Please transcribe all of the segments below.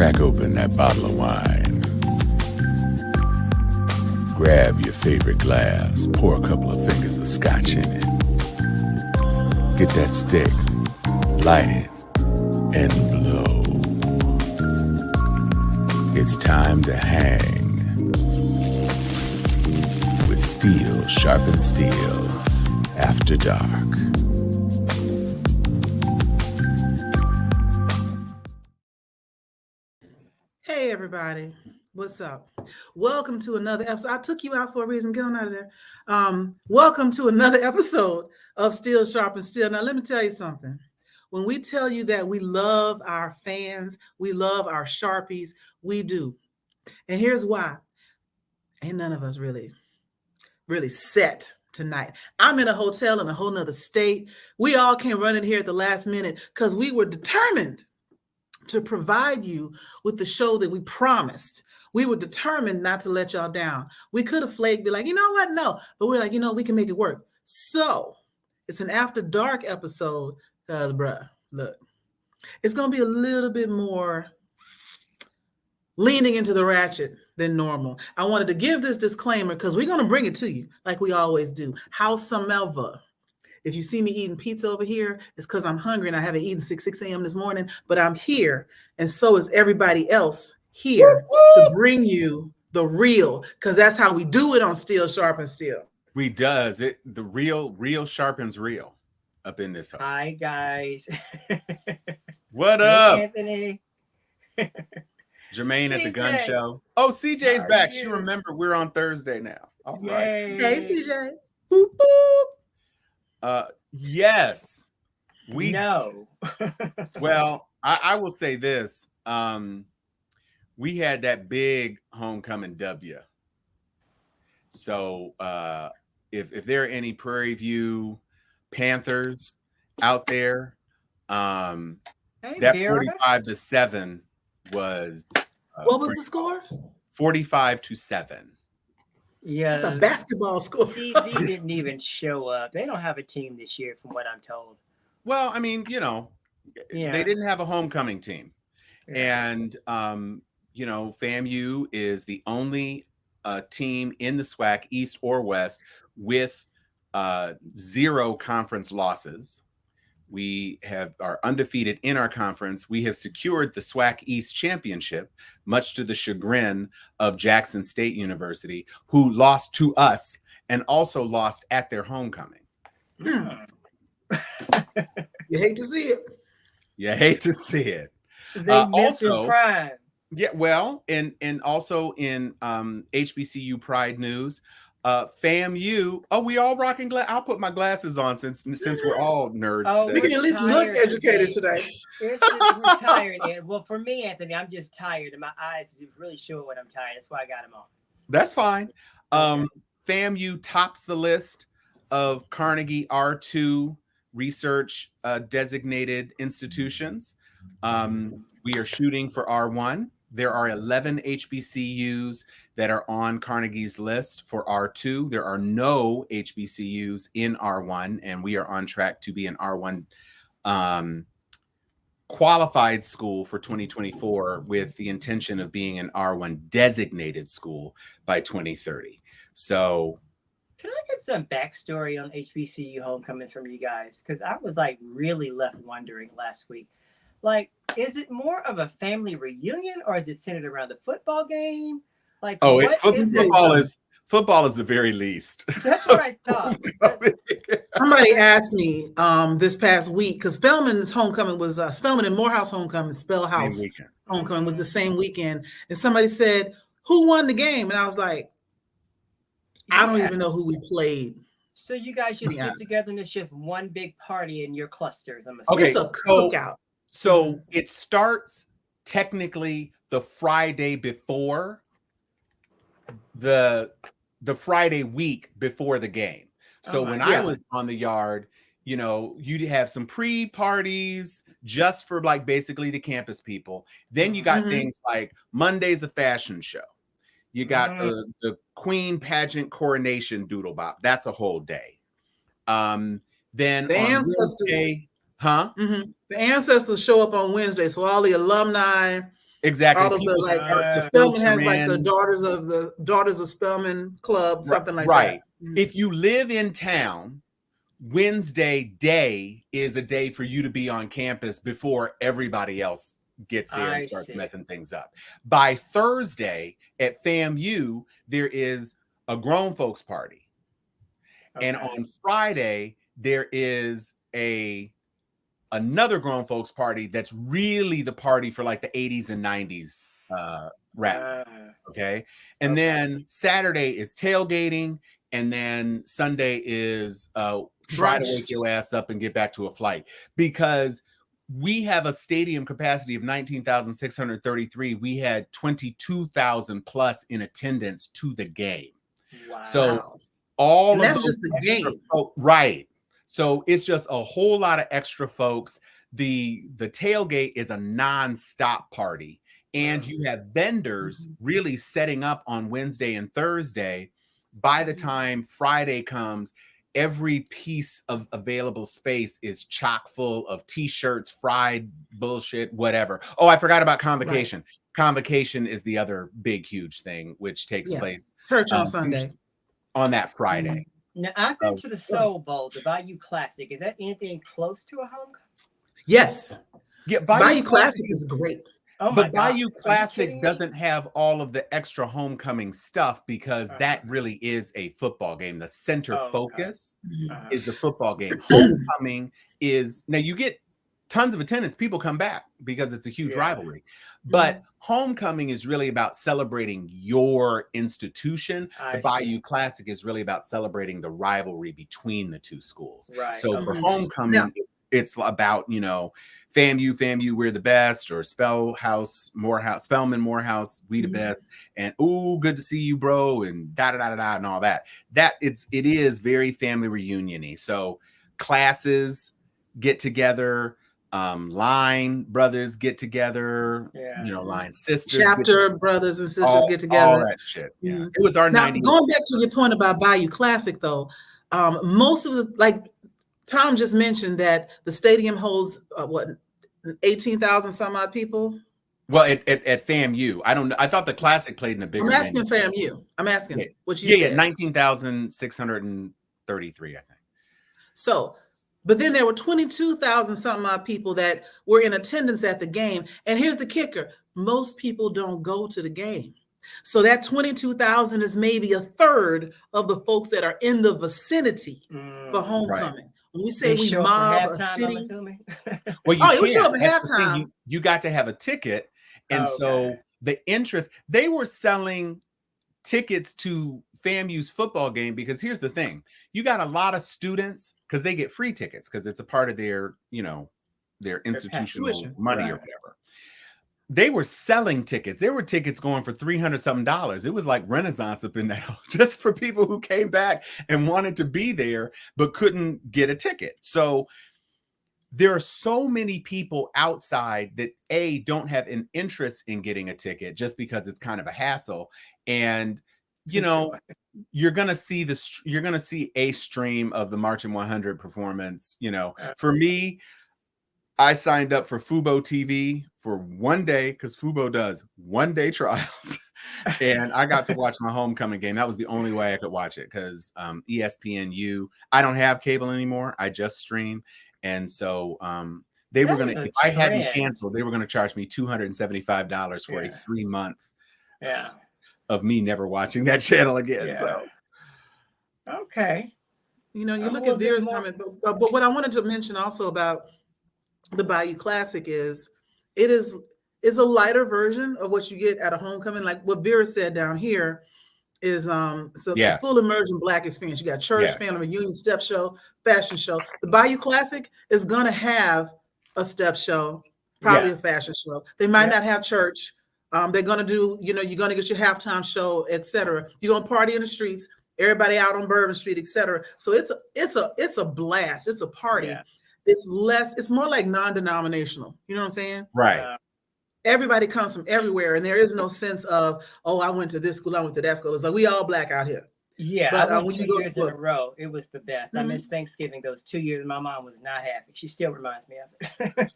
Crack open that bottle of wine. Grab your favorite glass, pour a couple of fingers of scotch in it. Get that stick, light it, and blow. It's time to hang with Steel Sharpen Steel After Dark. Hey everybody, what's up? Welcome to another episode. I took you out for a reason. Get on out of there. Welcome to another episode of Steel Sharpen Steel. Now let me tell you something. When we tell you that we love our fans, we love our Sharpies, we do. And here's why. Ain't none of us really set tonight. I'm in a hotel in a whole nother state. We all came running here at the last minute because we were determined to provide you with the show that we promised. We were determined not to let y'all down. We could have flaked, be like, you know what? No. But we're like, we can make it work. So it's an after dark episode because, bruh, look, it's going to be a little bit more leaning into the ratchet than normal. I wanted to give this disclaimer because we're going to bring it to you like we always do. Howsomever, if you see me eating pizza over here, it's because I'm hungry and I haven't eaten 6 a.m. this morning, but I'm here. And so is everybody else here to bring you the real, because that's how we do it on Steel Sharpen Steel. We does it. The real sharpens real up in this house. Hi, guys. What up? Anthony. Jermaine CJ. at the gun show. Oh, CJ's back. She remembered we're on Thursday now. All right. Hey, CJ. Boop, boop. Yes. We know. Well, I will say this. We had that big homecoming W. So if there are any Prairie View Panthers out there, that 45-7 was what was the score? 45-7. Yeah, it's a basketball score. He didn't even show up. They don't have a team this year, from what I'm told. Well, I mean, they didn't have a homecoming team, and FAMU is the only team in the SWAC, East or West, with 0 conference losses. We are undefeated in our conference. We have secured the SWAC East championship, much to the chagrin of Jackson State University, who lost to us and also lost at their homecoming. You hate to see it. You hate to see it. They missed in prime. Yeah, well, and also in HBCU Pride news, FAMU. Oh, we all rocking glass. I'll put my glasses on since we're all nerds. Oh, we can at least look educated today. We're tired. Well, for me, Anthony, I'm just tired, and my eyes is really showing when I'm tired. That's why I got them on. That's fine. FAMU tops the list of Carnegie R2 research designated institutions. We are shooting for R1. There are 11 HBCUs that are on Carnegie's list for R2. There are no HBCUs in R1, and we are on track to be an R1 qualified school for 2024 with the intention of being an R1 designated school by 2030. So can I get some backstory on HBCU homecomings from you guys? Because I was really left wondering last week. Is it more of a family reunion or is it centered around the football game? Football is the very least. That's what I thought. Somebody asked me this past week, because Spelman's homecoming was Spelman and Morehouse homecoming, Spellhouse homecoming was the same weekend. And somebody said, who won the game? And I was like, I don't even know who we played. So you guys just get together and it's just one big party in your clusters. It's a cookout. So it starts technically the Friday before the Friday week before the game. So I was on the yard, you'd have some pre-parties just for basically the campus people. Then you got things like Monday's a fashion show. You got the Queen pageant coronation doodle bop. That's a whole day. Then the on ancestors, Wednesday, the ancestors show up on Wednesday. So all the alumni Exactly. All of the People's like hearts are Spelman has like the filtering. Daughters of Spelman Club, something like Right. that. Mhm. If you live in town, Wednesday day is a day for you to be on campus before everybody else gets there and starts messing things up. By Thursday at FAMU, there is a grown folks party. Okay. And on Friday, there is another grown folks party that's really the party for like the 80s and 90s rap. Okay. And then Saturday is tailgating. And then Sunday is try to wake your ass up and get back to a flight, because we have a stadium capacity of 19,633. We had 22,000 plus in attendance to the game. Wow. So all of that's those just the game. Right. So it's just a whole lot of extra folks. The tailgate is a non-stop party. And you have vendors really setting up on Wednesday and Thursday. By the time Friday comes, every piece of available space is chock full of t-shirts, fried bullshit, whatever. Oh, I forgot about convocation. Right. Convocation is the other big, huge thing, which takes place church on Sunday. On that Friday. Now, I've been to the Soul Bowl, the Bayou Classic. Is that anything close to a homecoming? Yes. Yeah, Bayou Classic is great. Oh but Bayou Classic doesn't have all of the extra homecoming stuff, because that really is a football game. The center focus is the football game. Homecoming is, now you get tons of attendance. People come back because it's a huge rivalry. But homecoming is really about celebrating your institution. The Bayou Classic is really about celebrating the rivalry between the two schools. Right. So for homecoming, it's about, FAMU, we're the best, or Spelman, Morehouse, we the best, and ooh, good to see you, bro, and da da da da and all that. It is very family reunion-y. So classes get together, line brothers get together, line sisters, chapter brothers and sisters get together, all that shit. Yeah, it was our 90s. Going back to your point about Bayou Classic, though, most of the Tom just mentioned that the stadium holds 18,000 some odd people. Well, at FAMU, I thought the Classic played in a bigger. I'm asking FAMU. I'm asking what you said. 19,633, I think. So, but then there were 22,000 something odd people that were in attendance at the game. And here's the kicker: most people don't go to the game. So that 22,000 is maybe a third of the folks that are in the vicinity for homecoming. Right. When we say we mob a city, well, you show up at halftime. You got to have a ticket, and so the interest, they were selling tickets to FAMU's football game, because here's the thing: you got a lot of students because they get free tickets because it's a part of their their institutional money or whatever. They were selling tickets. There were tickets going for $300 something. It was like Renaissance up in there, just for people who came back and wanted to be there but couldn't get a ticket. So there are so many people outside that don't have an interest in getting a ticket just because it's kind of a hassle. And you're gonna see a stream of the Marching 100 performance. For me, I signed up for Fubo TV for one day because Fubo does one-day trials, and I got to watch my homecoming game. That was the only way I could watch it, because ESPNU. I don't have cable anymore. I just stream, and so they were gonna. If I hadn't canceled, they were gonna charge me $275 for a 3-month. Of me never watching that channel again. So okay, you look at Vera's comment, but what I wanted to mention also about the Bayou Classic is a lighter version of what you get at a homecoming. Like what Vera said down here is it's a full immersion Black experience. You got church, family reunion, step show, fashion show. The Bayou Classic is gonna have a step show, probably a fashion show. They might not have church. They're gonna do, you're gonna get your halftime show, etc. You're gonna party in the streets, everybody out on Bourbon Street, etc. So it's a blast. It's a party. Yeah. It's more like non-denominational. You know what I'm saying? Right. Everybody comes from everywhere, and there is no sense of, I went to this school, I went to that school. It's like we all Black out here. Yeah, but I went 2 years in a row. It was the best. Mm-hmm. I missed Thanksgiving those 2 years. My mom was not happy. She still reminds me of it.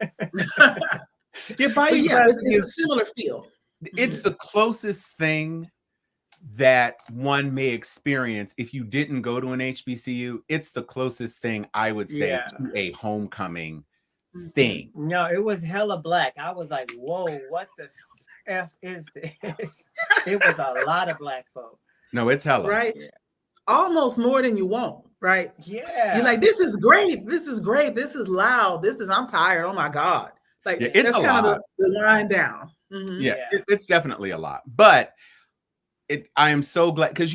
Yeah, But Bayou yeah, Classic it's a is similar feel. it's the closest thing that one may experience if you didn't go to an HBCU. It's the closest thing I would say Yeah. to a homecoming Mhm. thing. No, it was hella black. I was like, whoa, what the F is this? It was a lot of black folk. No, it's hella. Right? Yeah. Almost more than you want, right? Yeah. You're like, this is great. This is great. This is loud. I'm tired. Oh my God. Like, Yeah, it's that's a kind of lot. the line down. Mhm. Yeah, Yeah. it's definitely a lot. But I am so glad because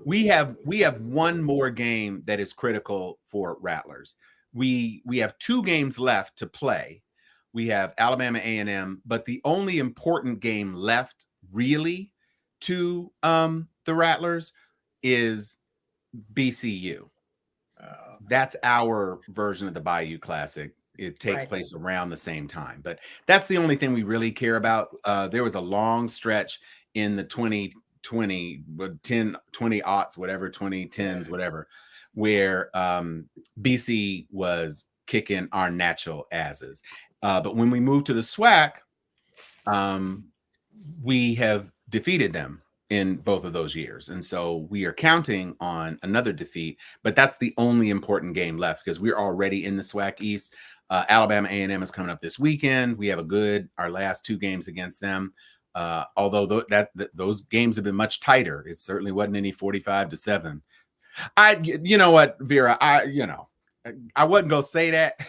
we have one more game that is critical for Rattlers. We have 2 games left to play. We have Alabama A&M, but the only important game left really to the Rattlers is BCU. Oh. That's our version of the Bayou Classic. It takes Right. place around the same time, but that's the only thing we really care about. There was a long stretch in the 2020, 20 aughts, whatever, 2010s, whatever, where BC was kicking our natural asses. But when we moved to the SWAC, we have defeated them in both of those years. And so we are counting on another defeat, but that's the only important game left because we're already in the SWAC East. Alabama A&M is coming up this weekend. We have our last 2 games against them. Although those games have been much tighter. It certainly wasn't any 45-7. You know what, Vera, I wasn't going to say that,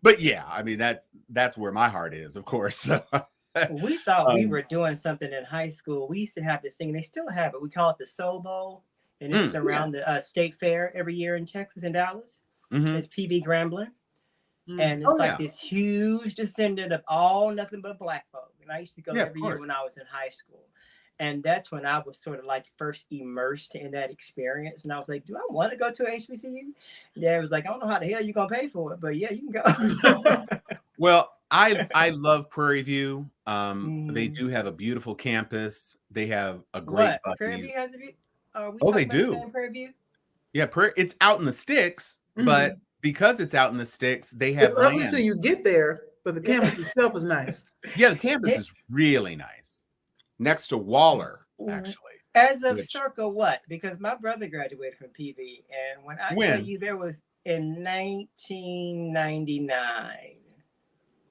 but yeah, I mean, that's where my heart is, of course. We thought we were doing something in high school. We used to have this thing. They still have it. We call it the Soul Bowl, and it's around the state fair every year in Texas and Dallas. Mhm. It's PB Grambling, and Oh, it's like yeah. this huge descendant of all nothing but black folk. And I used to go Yeah, of every year course. when I was in high school, and that's when I was sort of like first immersed in that experience. And I was like, "Do I want to go to a HBCU?" Dad was like, "I don't know how the hell you're gonna pay for it, but yeah, you can go." Well, I love Prairie View. They Mm. do have a beautiful campus. They have a great What? Prairie View Buc-ee's. has a view? Are we Oh, they talking about the do. same Prairie View? Yeah, it's out in the sticks, but because it's out in the sticks, they have It's ugly land. till you get there, but the campus itself is nice. Yeah, the campus is really nice. Next to Waller, actually. As of Which- circa what? Because my brother graduated from PV, and when I tell When? you there was in 1999.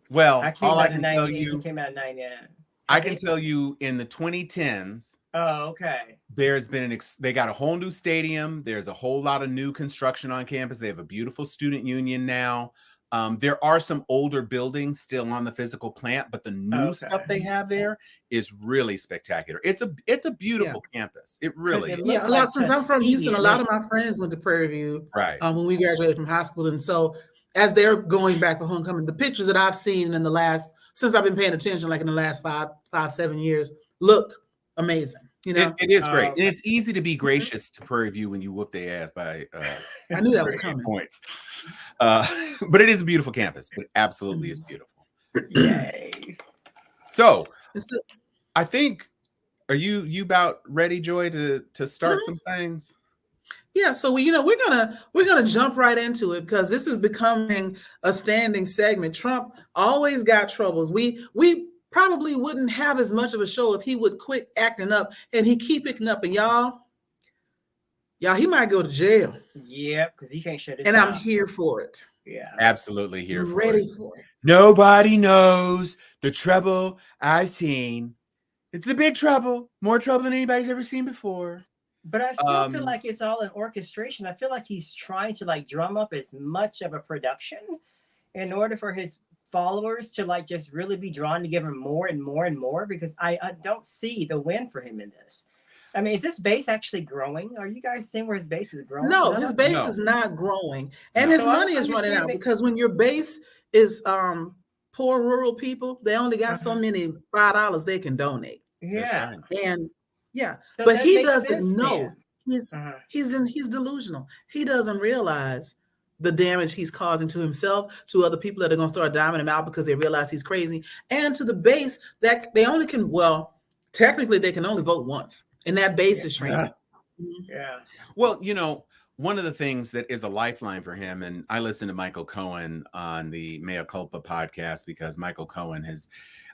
Well, I came all I out in can tell 98. He you, came out in 99. I can tell you in the 2010s, Oh, okay. there's been they got a whole new stadium. There's a whole lot of new construction on campus. They have a beautiful student union now. There are some older buildings still on the physical plant, but the new stuff they have there is really spectacular. It's a beautiful campus. It really it is. Yeah, looks like since I'm from Houston, a Tuskegee, lot of my friends went to Prairie View Right. when we graduated from high school. And so as they're going back for homecoming, the pictures that I've seen since I've been paying attention, like in the last 7 years, look amazing. You know, It is great. okay. And it's easy to be gracious to Prairie View when you whoop their ass by I knew that was 38 coming. points. But it is a beautiful campus. It absolutely is beautiful. Yay. So And so- I think, are you about ready, Joy, to start some things? Yeah, so we're gonna jump right into it because this is becoming a standing segment. Trump always got troubles. We probably wouldn't have as much of a show if he would quit acting up, and he keep acting up. And y'all, he might go to jail. Yep, because he can't shut it And down. I'm here for it. Yeah. Absolutely here I'm for ready it. for it. Nobody knows the trouble I've seen. It's the big trouble, more trouble than anybody's ever seen before. But I still feel like it's all an orchestration. I feel like he's trying to like drum up as much of a production in order for his followers to like just really be drawn to give him more and more and more, because I don't see the win for him in this. I mean, is this base actually growing? Are you guys seeing where his base is growing? No, his base is not growing, and his So I money don't is running out understand because when your base is poor rural people, they only got so many $5 they can donate. Yeah. And yeah, So but that he makes doesn't sense know. then. He's delusional. He doesn't realize the damage he's causing to himself, to other people that are going to start diming him out because they realize he's crazy, and to the base that they only can, technically they can only vote once, and that base is shrinking. Yeah. Well, one of the things that is a lifeline for him, and I listen to Michael Cohen on the Mea Culpa podcast because Michael Cohen has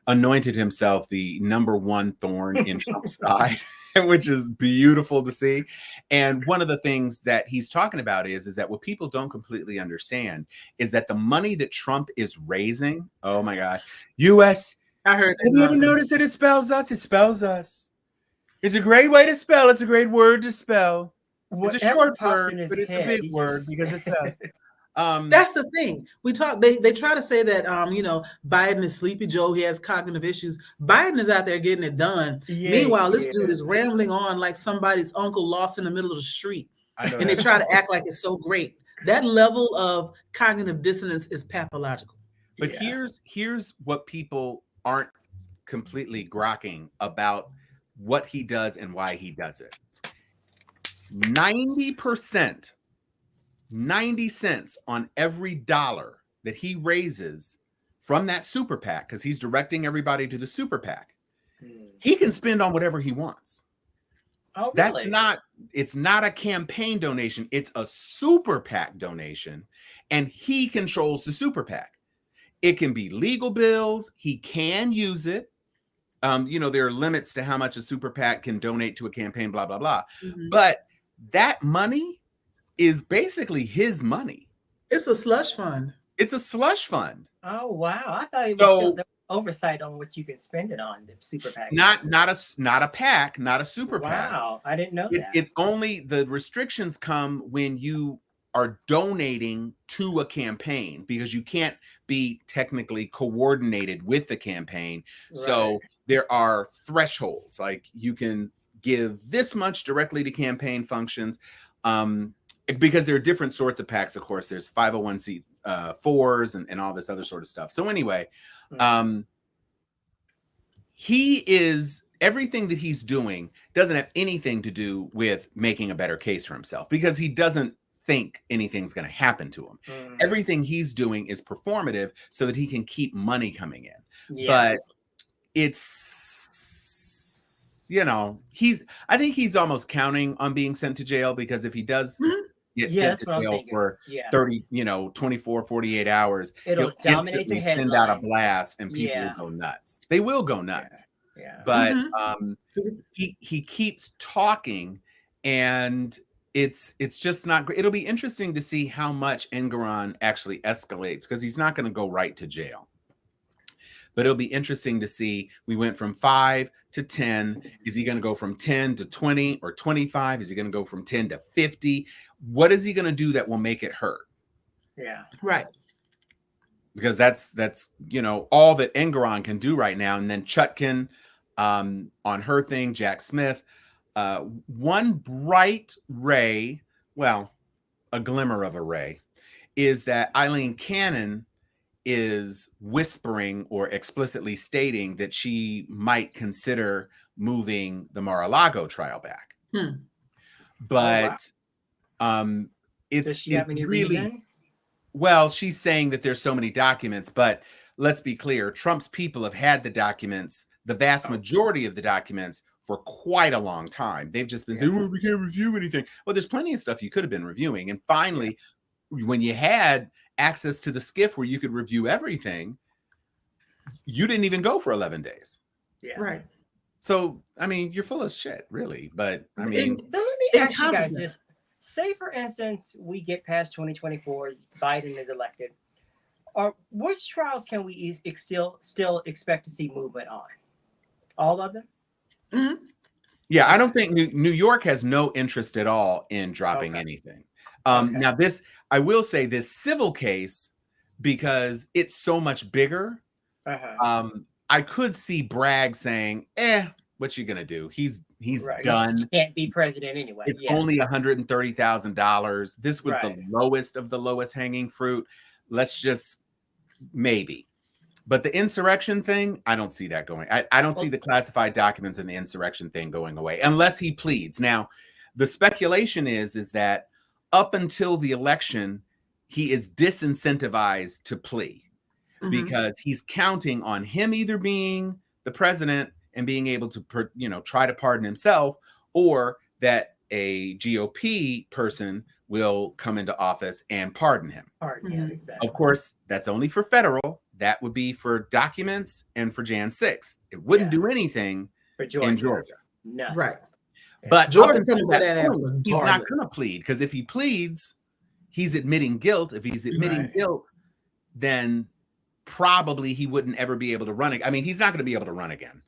anointed himself the #1 thorn in Trump's side, which is beautiful to see. And one of the things that he's talking about is that what people don't completely understand is that the money that Trump is raising, oh my God, U.S. I heard. Have you ever noticed that it spells us? It spells us. It's a great way to spell. It's a great word to spell. It's a short word, but it's a big word because it's us. That's the thing. We talk. They try to say that Biden is sleepy Joe. He has cognitive issues. Biden is out there getting it done. Yeah, Meanwhile, this dude is rambling on like somebody's uncle lost in the middle of the street, and they that. try to act like it's so great. That level of cognitive dissonance is pathological. But here's what people aren't completely grokking about what he does and why he does it. 90%, 90 cents on every dollar that he raises from that super PAC, because he's directing everybody to the super PAC, he can spend on whatever he wants. Oh, really? It's not a campaign donation. It's a super PAC donation, and he controls the super PAC. It can be legal bills. He can use it. There are limits to how much a super PAC can donate to a campaign, blah, blah, blah. Mm-hmm. But that money is basically his money. It's a slush fund. It's a slush fund. Oh, wow. I thought it was still oversight on what you can spend it on, the super PAC. Not a PAC, not a super PAC. Wow, I didn't know that. It only, the restrictions come when you are donating to a campaign, because you can't be technically coordinated with the campaign. Right. So there are thresholds, like you can give this much directly to campaign functions, because there are different sorts of PACs. Of course, there's 501c4s and all this other sort of stuff. So anyway, everything that he's doing doesn't have anything to do with making a better case for himself, because he doesn't think anything's going to happen to him. Everything he's doing is performative so that he can keep money coming in. But it's, I think he's almost counting on being sent to jail, because if he does get sent to jail for 24, 48 hours, it'll instantly send out a blast and people will go nuts. They will go nuts. But he keeps talking, and it's just not great. It'll be interesting to see how much Engoron actually escalates, because he's not going to go right to jail. But it'll be interesting to see. We went from 5 to 10. Is he going to go from 10 to 20 or 25? Is he going to go from 10 to 50? What is he going to do that will make it hurt? Yeah. Right. Because that's all that Engoron can do right now. And then Chutkin on her thing, Jack Smith. One bright ray, well, a glimmer of a ray, is that Eileen Cannon is whispering or explicitly stating that she might consider moving the Mar-a-Lago trial back. But does she have any really reason? Well, she's saying that there's so many documents, but let's be clear, Trump's people have had the documents, the vast majority of the documents, for quite a long time. They've just been saying, well, we can't review anything. Well, there's plenty of stuff you could have been reviewing. And finally, when you had access to the SCIF where you could review everything, you didn't even go for 11 days. Yeah. Right. So, I mean, you're full of shit, really. But, I mean... Let me ask you guys this. Say, for instance, we get past 2024, Biden is elected. Which trials can we still expect to see movement on? All of them? Mm-hmm. Yeah, I don't think New York has no interest at all in dropping anything. Now, this, I will say, this civil case, because it's so much bigger, I could see Bragg saying, what you gonna do? He's done. He can't be president anyway. It's only $130,000. This was the lowest of the lowest hanging fruit. Let's just maybe. But the insurrection thing, I don't see that going. I don't see the classified documents and the insurrection thing going away unless he pleads. Now, the speculation is that up until the election, he is disincentivized to plea because he's counting on him either being the president and being able to, try to pardon himself, or that a GOP person will come into office and pardon him. Pardon him, exactly. Of course, that's only for federal. That would be for documents and for Jan 6. It wouldn't do anything for in Georgia. No. Right. But Georgia up until comes to that that point, after he's not Parliament. going to plead, because if he pleads, he's admitting guilt. If he's admitting guilt, then probably he wouldn't ever be able to run again. I mean, he's not going to be able to run again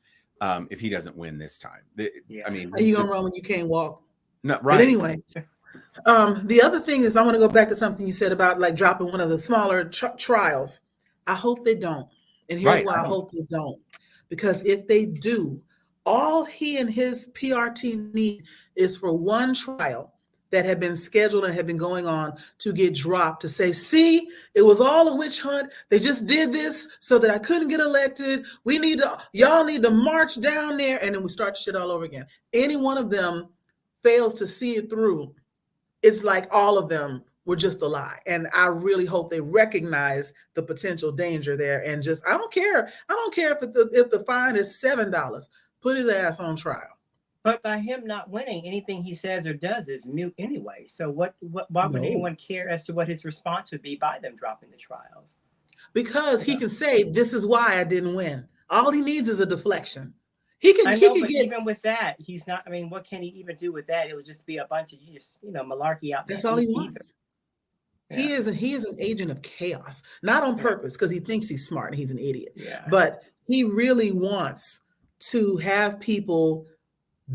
if he doesn't win this time. I mean, how you gonna run when you can't walk? No, right. But anyway, the other thing is, I want to go back to something you said about like dropping one of the smaller trials. I hope they don't, and here's why I hope they don't. Because if they do, all he and his PR team need is for one trial that had been scheduled and had been going on to get dropped, to say, see, it was all a witch hunt. They just did this so that I couldn't get elected. Y'all need to march down there. And then we start shit all over again. Any one of them fails to see it through, it's like all of them were just a lie. And I really hope they recognize the potential danger there. And just, I don't care if the fine is $7, put his ass on trial. But by him not winning, anything he says or does is mute anyway. So why would anyone care as to what his response would be by them dropping the trials? Because he can say, this is why I didn't win. All he needs is a deflection. Even with that, he's not. I mean, what can he even do with that? It would just be a bunch of malarkey out there. That's all he wants. Yeah. He is an agent of chaos, not on purpose, because he thinks he's smart and he's an idiot. Yeah. But he really wants to have people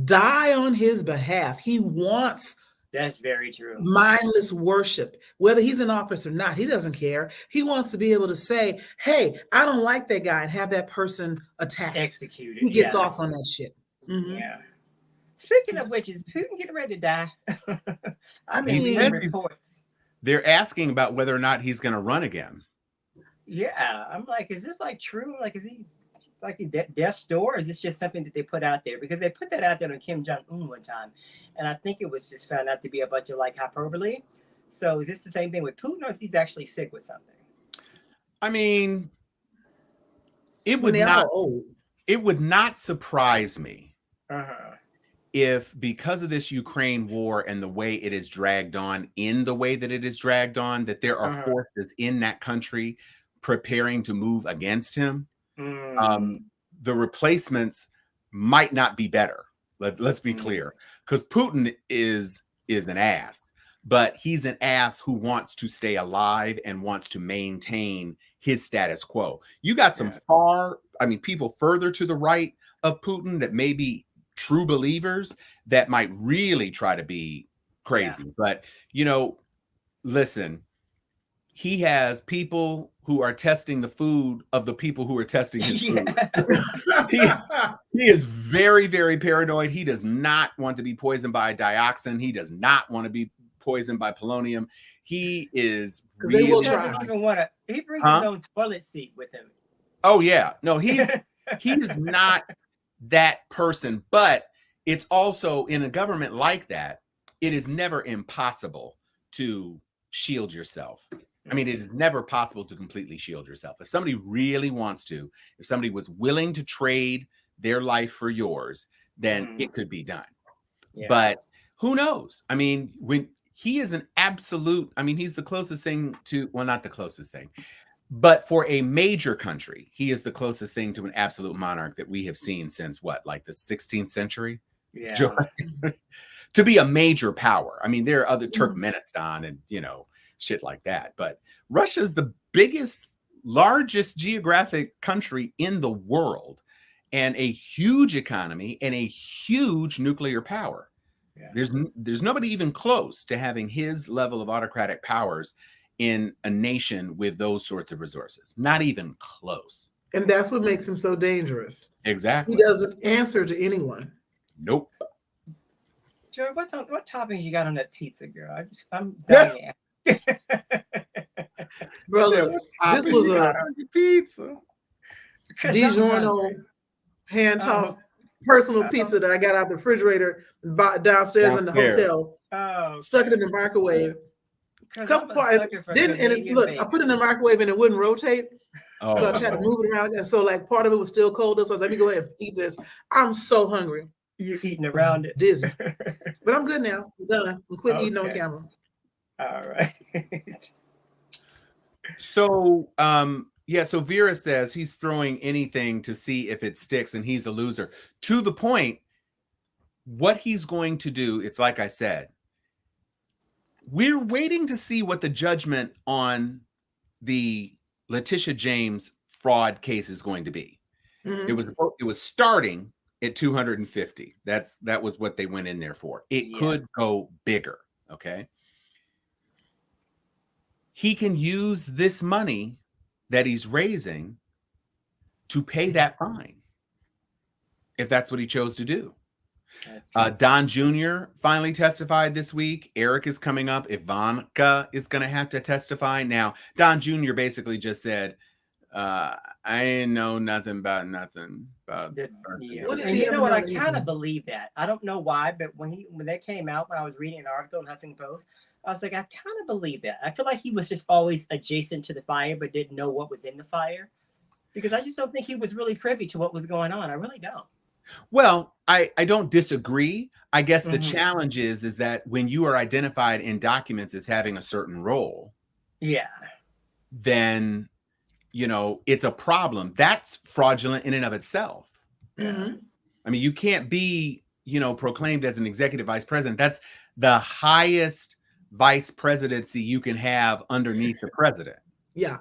die on his behalf. He wants That's very true. mindless worship, whether he's in office or not. He doesn't care. He wants to be able to say, hey, I don't like that guy, and have that person attacked. Executed. He gets off on that shit. Mm-hmm. Yeah. Speaking of which, is Putin getting ready to die? I mean, reports. They're asking about whether or not he's going to run again. Yeah. I'm like, is this like true? Like, is he like a death's door? Or is this just something that they put out there? Because they put that out there on Kim Jong-un one time. And I think it was just found out to be a bunch of like hyperbole. So is this the same thing with Putin, or is he's actually sick with something? I mean, it would not surprise me if, because of this Ukraine war and the way it is dragged on in the way that it is dragged on, that there are forces in that country preparing to move against him. The replacements might not be better. Let's be clear, because Putin is an ass, but he's an ass who wants to stay alive and wants to maintain his status quo. You got some people further to the right of Putin that may be true believers that might really try to be crazy. But, listen, he has people who are testing the food of the people who are testing his food. He is very, very paranoid. He does not want to be poisoned by dioxin. He does not want to be poisoned by polonium. He is really... They will try. He brings his own toilet seat with him. Oh, yeah. No, he is not that person. But it's also, in a government like that, it is never impossible to shield yourself. I mean, it is never possible to completely shield yourself. If somebody really wants to, if somebody was willing to trade their life for yours, then it could be done. Yeah. But who knows? I mean, when he is an absolute, he's the closest thing to, well, not the closest thing, but for a major country, he is the closest thing to an absolute monarch that we have seen since like the 16th century? Yeah. To be a major power. I mean, there are other Turkmenistan and, shit like that. But Russia's the largest geographic country in the world, and a huge economy and a huge nuclear power. Yeah. There's nobody even close to having his level of autocratic powers in a nation with those sorts of resources. Not even close. And that's what makes him so dangerous. Exactly. He doesn't answer to anyone. Nope. Joe, what toppings you got on that pizza, girl? I'm dying. Brother, this was a pizza. DiGiorno hand tossed personal pizza that I got out the refrigerator downstairs in the hotel. Stuck it in the microwave. Couple parts didn't, and look, I put it in the microwave and it wouldn't rotate. So I tried to move it around, and so like part of it was still cold. So I was like, let me go ahead and eat this. I'm so hungry. You're eating around it. Dizzy. But I'm good now. I'm done. I'm quitting eating on Okay. camera. All right. So, so Vera says he's throwing anything to see if it sticks and he's a loser. To the point, what he's going to do, it's like I said, we're waiting to see what the judgment on the Letitia James fraud case is going to be. Mhm. It was starting at 250. That was what they went in there for. It could go bigger, okay? He can use this money that he's raising to pay that fine if that's what he chose to do. Don Jr. finally testified this week. Eric is coming up. Ivanka is going to have to testify. Now, Don Jr. basically just said, I ain't know nothing about nothing. What is And he you know ever what? I done? kind of believe that. I don't know why, but when that came out, when I was reading an article in Huffington Post, I was like, I kind of believe that. I feel like he was just always adjacent to the fire, but didn't know what was in the fire. Because I just don't think he was really privy to what was going on. I really don't. Well, I don't disagree. I guess the challenge is that when you are identified in documents as having a certain role, then, it's a problem. That's fraudulent in and of itself. Mhm. I mean, you can't be, proclaimed as an executive vice president. That's the highest vice presidency you can have underneath the president. Yeah.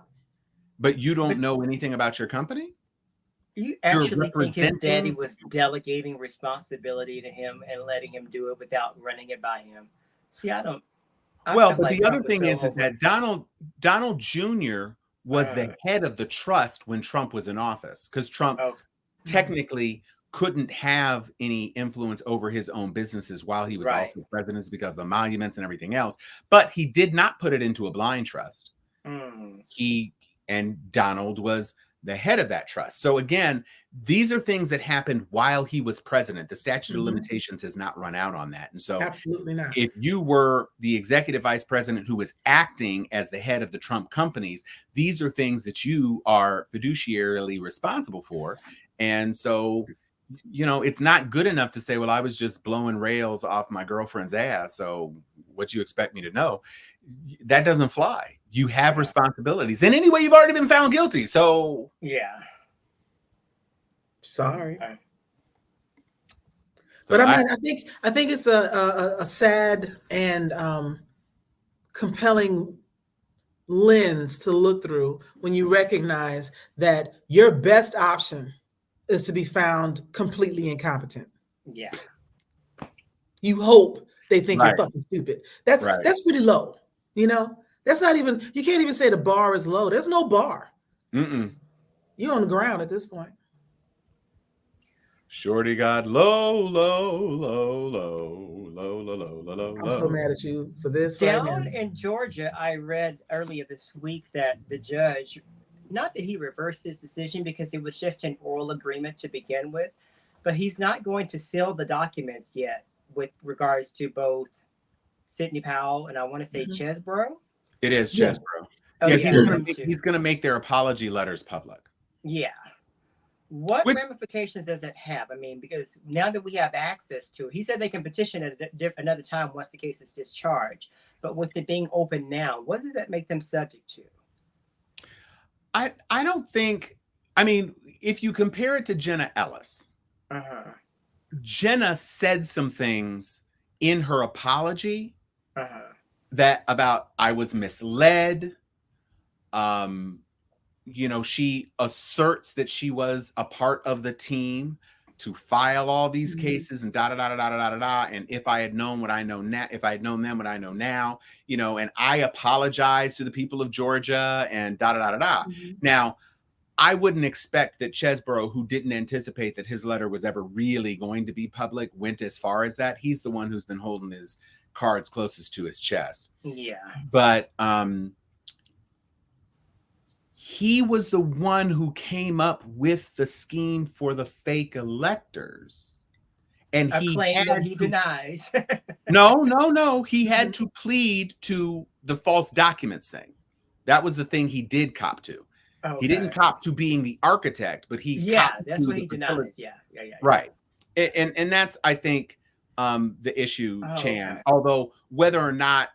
But you don't know anything about your company? You actually think his daddy was delegating responsibility to him and letting him do it without running it by him? See, I don't. Well, but the other thing is that Donald Jr. was the head of the trust when Trump was in office, because Trump technically couldn't have any influence over his own businesses while he was also president because of emoluments and everything else. But he did not put it into a blind trust. Donald was the head of that trust. So again, these are things that happened while he was president. The statute of limitations has not run out on that. And so absolutely not. If you were the executive vice president who was acting as the head of the Trump companies, these are things that you are fiduciarily responsible for. And so, it's not good enough to say, well, I was just blowing rails off my girlfriend's ass. So what do you expect me to know? That doesn't fly. You have responsibilities. And anyway, you've already been found guilty. So sorry. So but I think it's a sad and compelling lens to look through when you recognize that your best option is to be found completely incompetent. Yeah. You hope they think you're fucking stupid. That's pretty low. That's not even, you can't even say the bar is low. There's no bar. You're on the ground at this point. Shorty got low. I'm so mad at you for this. Down in Georgia, I read earlier this week that the judge, not that he reversed his decision because it was just an oral agreement to begin with, but he's not going to seal the documents yet with regards to both Sidney Powell and I want to say Chesbrough. It is Chesbrough. He's going to make their apology letters public. Yeah. What ramifications does it have? I mean, because now that we have access to it, he said they can petition at another time once the case is discharged. But with it being open now, what does that make them subject to? I don't think, I mean, if you compare it to Jenna Ellis, Jenna said some things in her apology that about I was misled. She asserts that she was a part of the team to file all these cases and And if I had known what I know now, if I had known then what I know now, and I apologize to the people of Georgia and Now, I wouldn't expect that Chesbrough, who didn't anticipate that his letter was ever really going to be public, went as far as that. He's the one who's been holding his cards closest to his chest. Yeah. But he was the one who came up with the scheme for the fake electors. And he denies. No. He had to plead to the false documents thing. That was the thing he did cop to. Okay. He didn't cop to being the architect, but he that's what he denies. Yeah. Right. And that's, I think, the issue, Oh, Chan. okay. Although whether or not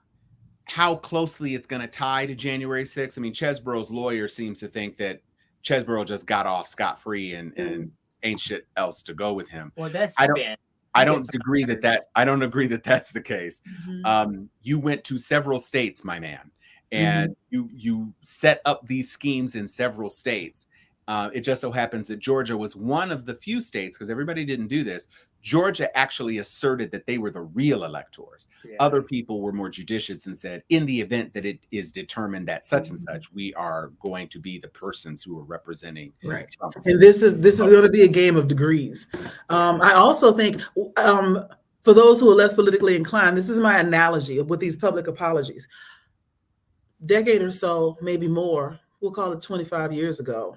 how closely it's going to tie to January 6th, I mean, Chesborough's lawyer seems to think that Chesborough just got off scot-free and ain't shit else to go with him. Well, that's I don't. spin. I don't agree that that's the case. Mhm. You went to several states, my man, and you set up these schemes in several states. It just so happens that Georgia was one of the few states, because everybody didn't do this. Georgia actually asserted that they were the real electors. Yeah. Other people were more judicious and said, in the event that it is determined that such and such, we are going to be the persons who are representing Right. Trump's. And this is going to be a game of degrees. I also think for those who are less politically inclined, this is my analogy with these public apologies. Decade or so, maybe more, we'll call it 25 years ago,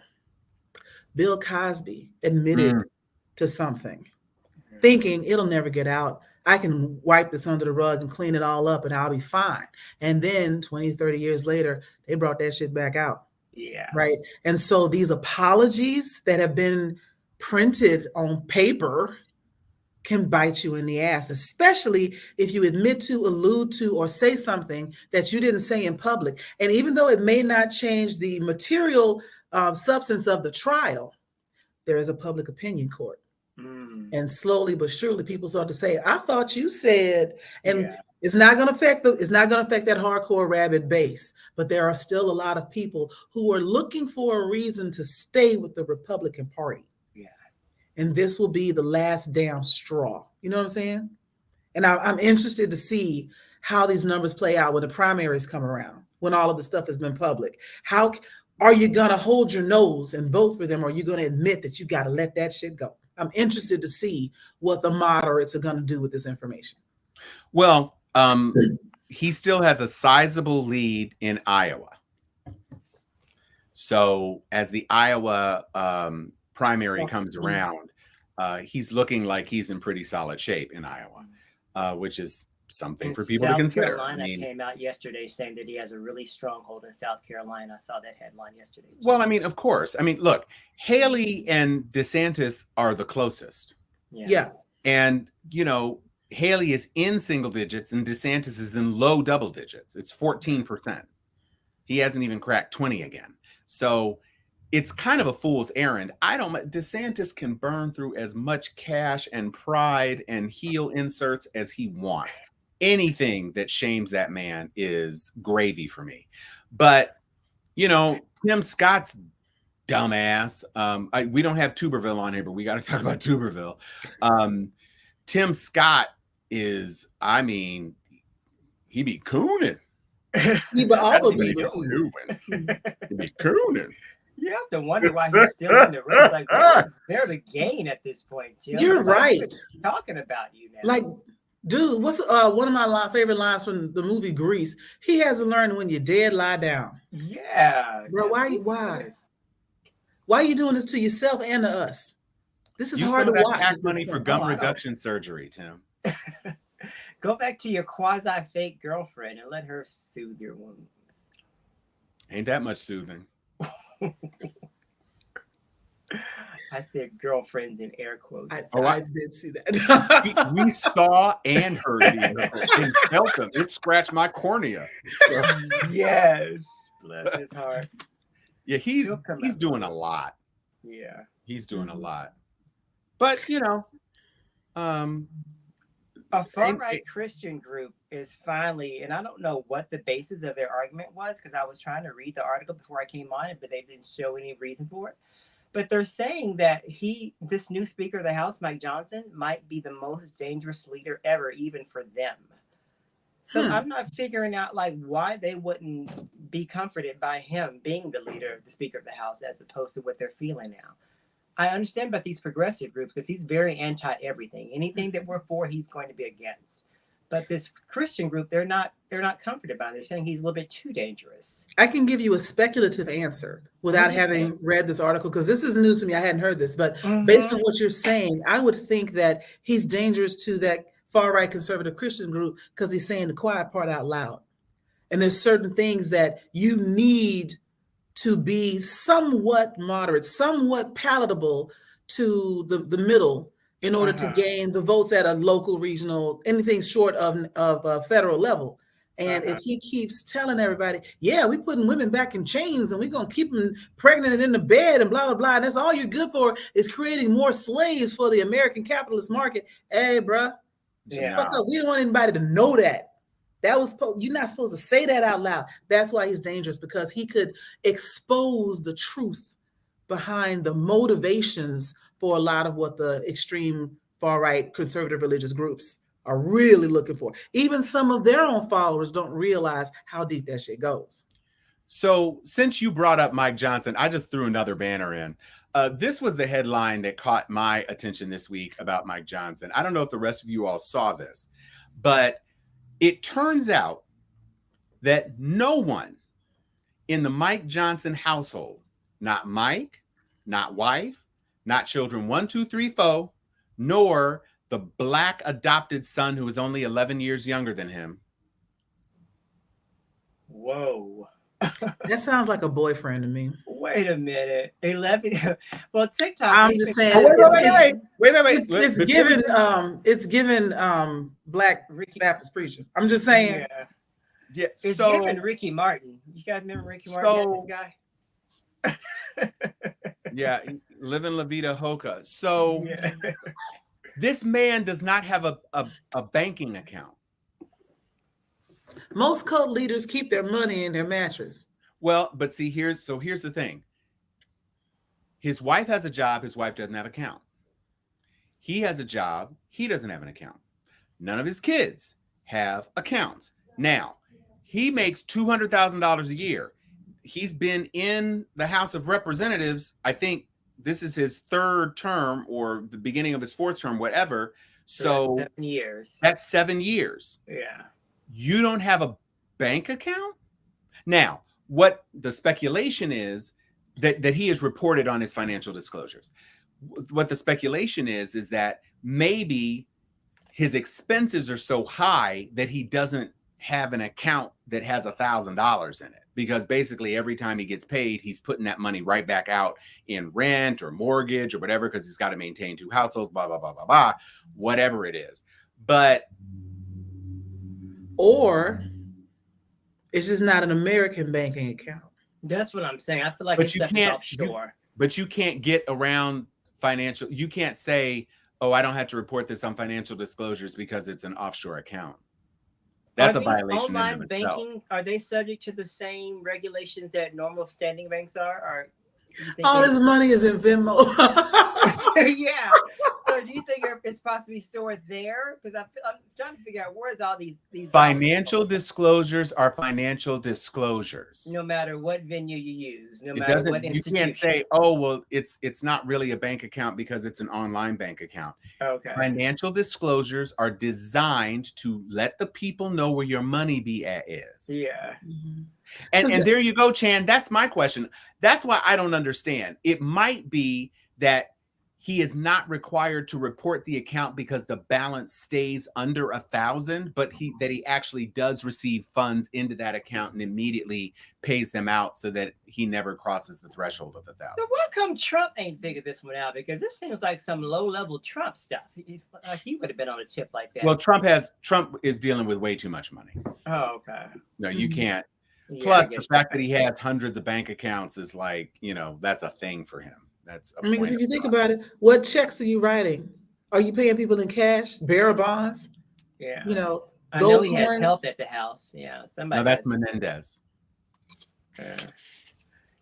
Bill Cosby admitted to something, thinking it'll never get out. I can wipe this under the rug and clean it all up and I'll be fine. And then 20, 30 years later, they brought that shit back out. Yeah. Right. And so these apologies that have been printed on paper can bite you in the ass, especially if you admit to, allude to, or say something that you didn't say in public. And even though it may not change the material substance of the trial, there is a public opinion court. And slowly but surely people start to say, I thought you said, and it's not going to affect that hardcore rabid base, but there are still a lot of people who are looking for a reason to stay with the Republican Party. Yeah. And this will be the last damn straw. You know what I'm saying? And I'm interested to see how these numbers play out when the primaries come around, when all of the stuff has been public. How are you going to hold your nose and vote for them? Or are you going to admit that you got to let that shit go? I'm interested to see what the moderates are going to do with this information. Well, he still has a sizable lead in Iowa. So as the Iowa primary comes around, he's looking like he's in pretty solid shape in Iowa, which is something for people to consider. South Carolina came out yesterday saying that he has a really strong hold in South Carolina. I saw that headline yesterday. Well, I mean, of course. I mean, look, Haley and DeSantis are the closest. Yeah. And, you know, Haley is in single digits and DeSantis is in low double digits. It's 14%. He hasn't even cracked 20 again. So it's kind of a fool's errand. DeSantis can burn through as much cash and pride and heel inserts as he wants. Anything that shames that man is gravy for me. But, you know, Tim Scott's dumbass. We don't have Tuberville on here, but we got to talk about Tuberville. Tim Scott is, I mean, he be cooning. He would all be cooning. He be cooning. You have to wonder why he's still in the race. Like, what is there to gain at this point, Jim? You're right. Talking about you now. Like, dude, what's one of my favorite lines from the movie Grease? He hasn't learned when you're dead, lie down. Yeah. Bro, why are you doing this to yourself and to us? This is hard to watch. Tax money for gum reduction surgery, Tim. Go back to your quasi-fake girlfriend and let her soothe your wounds. Ain't that much soothing. I said girlfriend in air quotes. I did see that. we saw and heard the and felt them. It scratched my cornea. So. Yes. Bless his heart. Yeah, he's doing a lot. Yeah. He's doing a lot. But, you know, a far-right Christian group is finally, and I don't know what the basis of their argument was, because I was trying to read the article before I came on it, but they didn't show any reason for it. But they're saying that this new Speaker of the House, Mike Johnson, might be the most dangerous leader ever, even for them. So I'm not figuring out like why they wouldn't be comforted by him being the leader of the Speaker of the House as opposed to what they're feeling now. I understand about these progressive groups because he's very anti-everything. Anything that we're for, he's going to be against. But this Christian group, they're not comforted by it. They're saying he's a little bit too dangerous. I can give you a speculative answer without having read this article, because this is news to me. I hadn't heard this, but based on what you're saying, I would think that he's dangerous to that far-right conservative Christian group because he's saying the quiet part out loud. And there's certain things that you need to be somewhat moderate, somewhat palatable to the middle, in order to gain the votes at a local, regional, anything short of federal level. And if he keeps telling everybody, yeah, we putting women back in chains and we're going to keep them pregnant and in the bed and blah, blah, blah. And that's all you're good for is creating more slaves for the American capitalist market. Hey, bruh, fuck up. We don't want anybody to know that. You're not supposed to say that out loud. That's why he's dangerous, because he could expose the truth behind the motivations for a lot of what the extreme far-right conservative religious groups are really looking for. Even some of their own followers don't realize how deep that shit goes. So since you brought up Mike Johnson, I just threw another banner in. This was the headline that caught my attention this week about Mike Johnson. I don't know if the rest of you all saw this, but it turns out that no one in the Mike Johnson household, not Mike, not wife, not children 1, 2, 3, 4, nor the black adopted son who is only 11 years younger than him. Whoa. That sounds like a boyfriend to me. Wait a minute. 11. Well, TikTok. I'm just saying. Wait. It's given black Ricky Baptist preacher. I'm just saying. Yeah. It's So given Ricky Martin. You guys remember Ricky Martin? This guy. yeah, living La Vida Hoca. So this man does not have a banking account. Most cult leaders keep their money in their mattress. Well, but see, here's the thing. His wife has a job. His wife doesn't have an account. He has a job. He doesn't have an account. None of his kids have accounts. Now, he makes $200,000 a year. He's been in the House of Representatives. I think this is his 3rd term or the beginning of his 4th term, whatever. So that's 7 years. That's 7 years. Yeah. You don't have a bank account? Now, what the speculation is that he has reported on his financial disclosures. What the speculation is that maybe his expenses are so high that he doesn't have an account that has $1,000 in it, because basically every time he gets paid, he's putting that money right back out in rent or mortgage or whatever, because he's got to maintain 2 households, blah, blah, blah, blah, blah, whatever it is. Or it's just not an American banking account. That's what I'm saying. I feel like it's offshore. But you can't get around financial. You can't say, oh, I don't have to report this on financial disclosures because it's an offshore account. That's a violation. Online banking, are they subject to the same regulations that normal standing banks are? Or all this money is in Venmo. Yeah. So do you think it's supposed to be stored there? Because I'm trying to figure out where's all these financial disclosures are financial disclosures. No matter what venue you use, no matter what institution. You can't say, oh, well, it's not really a bank account because it's an online bank account. Okay. Financial disclosures are designed to let the people know where your money be at is. Yeah. Mm-hmm. And there you go, Chan. That's my question. That's why I don't understand. It might be that he is not required to report the account because the balance stays under 1,000, but that he actually does receive funds into that account and immediately pays them out so that he never crosses the threshold of 1,000. So why come Trump ain't figured this one out? Because this seems like some low-level Trump stuff. He would have been on a tip like that. Well, Trump is dealing with way too much money. Oh, okay. No, you can't. Yeah, Plus, the fact that he has hundreds of bank accounts is like, that's a thing for him. That's because if you think about it, what checks are you writing? Are you paying people in cash, bearer bonds? Yeah. I know he has help at the house. Yeah. Somebody. No, that's Menendez.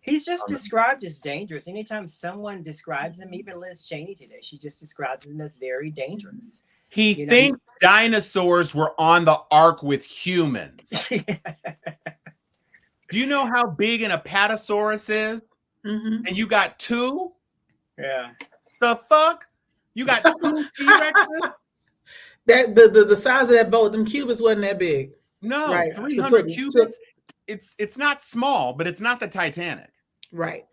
He's just described as dangerous. Anytime someone describes him, even Liz Cheney today, she just describes him as very dangerous. He thinks dinosaurs were on the ark with humans. Do you know how big an apatosaurus is? Mm-hmm. And you got 2? Yeah. The fuck? You got 2 T-Rexes? That the size of that boat, them cubits wasn't that big. No, right. 300 cubits. It's not small, but it's not the Titanic. Right.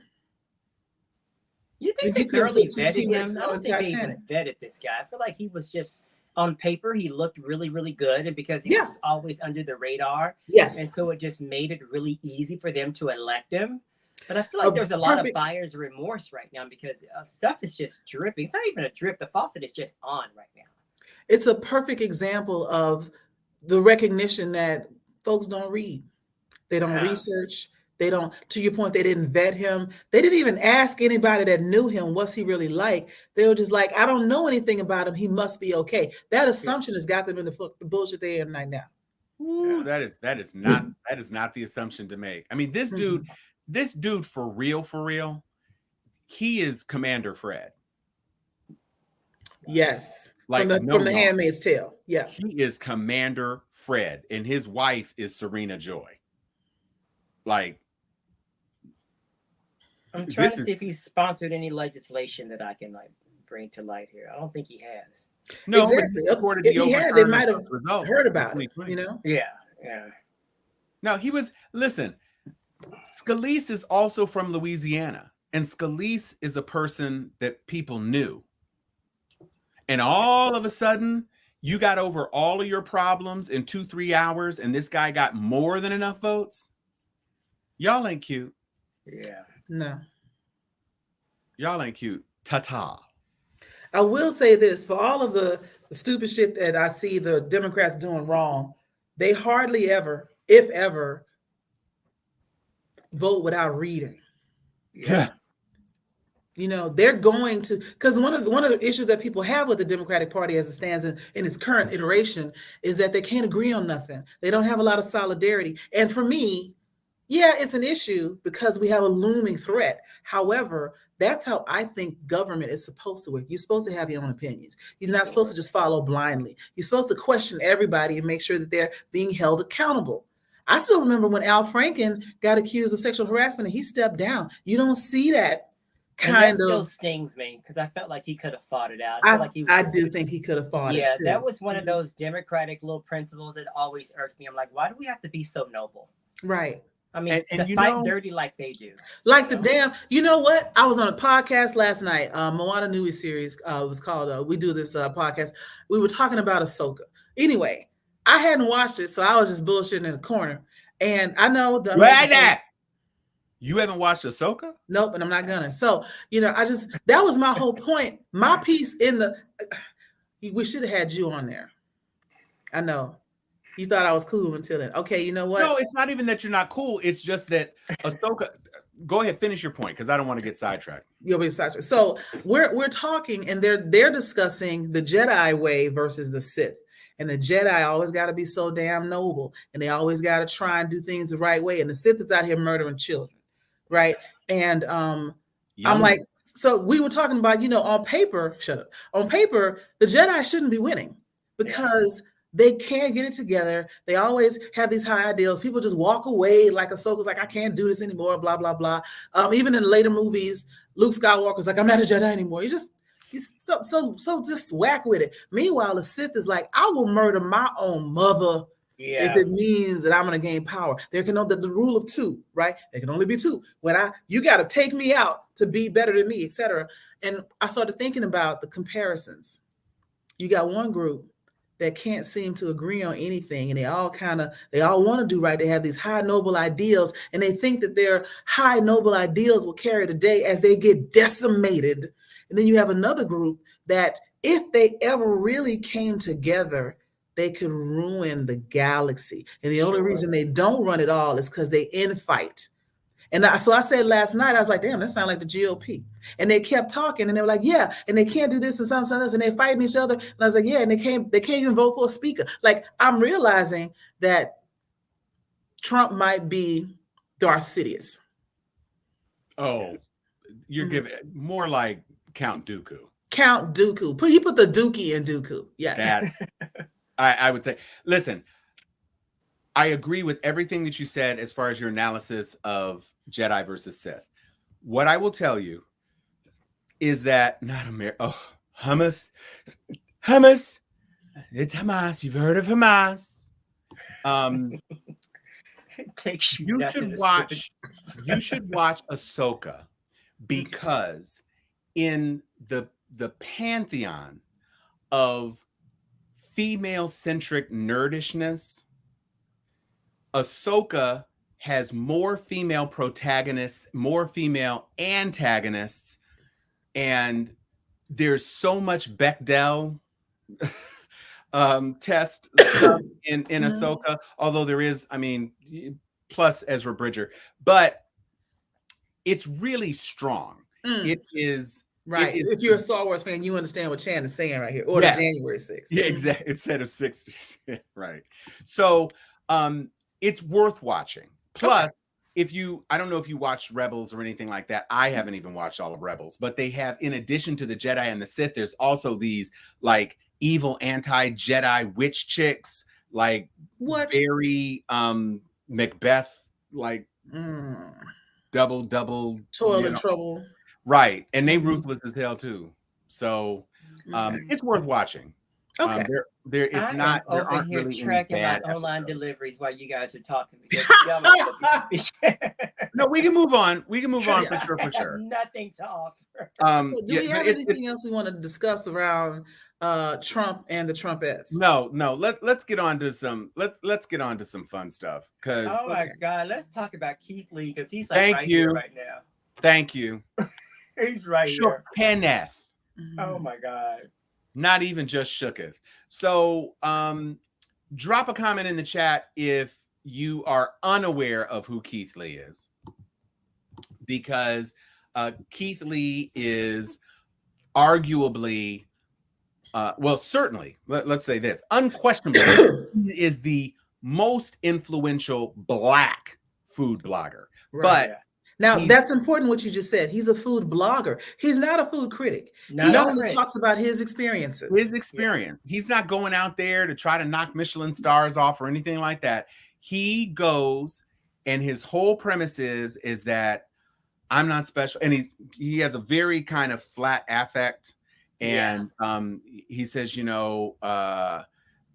You think they thoroughly vetted him? I don't think they even vetted this guy. I feel like he was just on paper, he looked really, really good, and because he was always under the radar. Yes. And so it just made it really easy for them to elect him. But I feel like there's a lot of perfect- buyer's remorse right now because stuff is just dripping. It's not even a drip. The faucet is just on right now. It's a perfect example of the recognition that folks don't read. They don't research. They don't, to your point, they didn't vet him. They didn't even ask anybody that knew him, what's he really like? They were just like, I don't know anything about him. He must be okay. That assumption has got them in the bullshit they're in right now. Ooh, that is not the assumption to make. I mean, this dude for real, he is Commander Fred. Yes. Like from the Handmaid's Tale. Yeah. He is Commander Fred, and his wife is Serena Joy. Like, I'm trying to see if he's sponsored any legislation that I can like bring to light here. I don't think he has. No, exactly. If he had, they might have heard about it, you know? Yeah. No, he was, listen, Scalise is also from Louisiana, and Scalise is a person that people knew. And all of a sudden, you got over all of your problems in 2-3 hours, and this guy got more than enough votes. Y'all ain't cute. Yeah. No. Y'all ain't cute. Ta-ta. I will say this, for all of the stupid shit that I see the Democrats doing wrong, they hardly ever, if ever, vote without reading. Yeah. You know, they're going to, because one of the issues that people have with the Democratic Party as it stands in its current iteration is that they can't agree on nothing. They don't have a lot of solidarity. And for me, yeah, it's an issue because we have a looming threat. However, that's how I think government is supposed to work. You're supposed to have your own opinions. You're not supposed to just follow blindly. You're supposed to question everybody and make sure that they're being held accountable. I still remember when Al Franken got accused of sexual harassment and he stepped down. You don't see that kind of. Still stings me because I felt like he could have fought it out. I do think he could have fought it. Yeah, too. that was one of those Democratic little principles that always irked me. I'm like, why do we have to be so noble? Right. I mean, and to fight dirty like they do. Like the damn, you know what? I was on a podcast last night. Moana Nui series was called, we do this podcast. We were talking about Ahsoka. Anyway, I hadn't watched it, so I was just bullshitting in the corner. And I know. You haven't watched Ahsoka? Nope, and I'm not gonna. So, you know, that was my whole point. My piece we should have had you on there. I know. You thought I was cool until then. Okay, you know what? No, it's not even that you're not cool. It's just that Ahsoka. Go ahead, finish your point because I don't want to get sidetracked. You'll be sidetracked. So we're talking, and they're discussing the Jedi way versus the Sith. And the Jedi always got to be so damn noble, and they always got to try and do things the right way. And the Sith is out here murdering children, right? And I'm like, so we were talking about, you know, on paper, on paper, the Jedi shouldn't be winning because they can't get it together. They always have these high ideals. People just walk away like Ahsoka's like, I can't do this anymore, blah, blah, blah. Even in later movies, Luke Skywalker's like, I'm not a Jedi anymore. He's so just whack with it. Meanwhile, the Sith is like, I will murder my own mother if it means that I'm going to gain power. There can only the rule of two, right? There can only be two. You got to take me out to be better than me, etc. And I started thinking about the comparisons. You got one group that can't seem to agree on anything, and they all want to do right. They have these high noble ideals, and they think that their high noble ideals will carry the day as they get decimated. And then you have another group that if they ever really came together, they could ruin the galaxy. And the only reason they don't run it all is because they infight. And so I said last night, I was like, damn, that sounds like the GOP. And they kept talking, and they were like, yeah, and they can't do this and something else, and they're fighting each other. And I was like, yeah, and they can't even vote for a speaker. Like, I'm realizing that Trump might be Darth Sidious. Oh, you're giving more like Count Dooku. Count Dooku. He put the Dookie in Dooku. Yes. I would say, listen, I agree with everything that you said as far as your analysis of Jedi versus Sith. What I will tell you is that hummus. It's Hamas. You've heard of Hamas. You should watch Ahsoka because in the pantheon of female-centric nerdishness, Ahsoka has more female protagonists, more female antagonists, and there's so much Bechdel test stuff in Ahsoka, although there is, I mean, plus Ezra Bridger, but it's really strong. It is right. If you're a Star Wars fan, you understand what Chan is saying right here, or yeah. the January 6th. Yeah, exactly. Instead of 60s. Right. So it's worth watching. Plus, if you, I don't know if you watched Rebels or anything like that. I haven't even watched all of Rebels, but they have, in addition to the Jedi and the Sith, there's also these like evil anti-Jedi witch chicks, like what very Macbeth, like double toil and trouble. Right. And they ruthless as hell too. So it's worth watching. Okay. It's not over aren't here really tracking my bad online episodes. deliveries while you guys are talking. No, we can move on. We can move on for sure. Nothing to offer. Do we have anything else we want to discuss around Trump and the Trumpettes? No. Let's get on to some let's get on to some fun stuff. Because oh my God, let's talk about Keith Lee because he's like here right now. Thank you. He's right here. Kenneth. Oh my God. Not even just shooketh. So drop a comment in the chat if you are unaware of who Keith Lee is. Because Keith Lee is arguably, well, certainly, let's say this, unquestionably, he is the most influential Black food blogger. Right. But now, that's important what you just said. He's a food blogger. He's not a food critic. He only talks about his experiences. His experience. Yeah. He's not going out there to try to knock Michelin stars off or anything like that. He goes, and his whole premise is that I'm not special. And he has a very kind of flat affect. And he says, I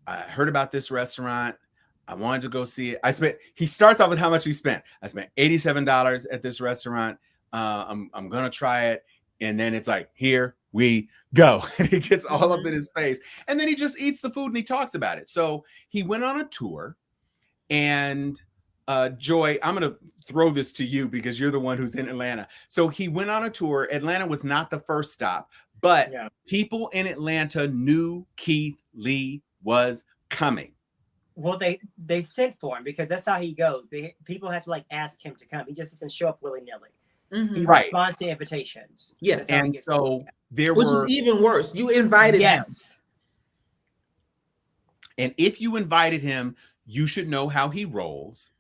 heard about this restaurant. I wanted to go see it. He starts off with how much he spent. I spent $87 at this restaurant. I'm going to try it. And then it's like, here we go. And he gets all up in his face. And then he just eats the food and he talks about it. So he went on a tour. And Joy, I'm going to throw this to you because you're the one who's in Atlanta. So he went on a tour. Atlanta was not the first stop, but people in Atlanta knew Keith Lee was coming. Well, they sent for him because that's how he goes. People have to like ask him to come. He just doesn't show up willy-nilly. He responds to invitations. Yes. And so which is even worse. You invited him. And if you invited him, you should know how he rolls.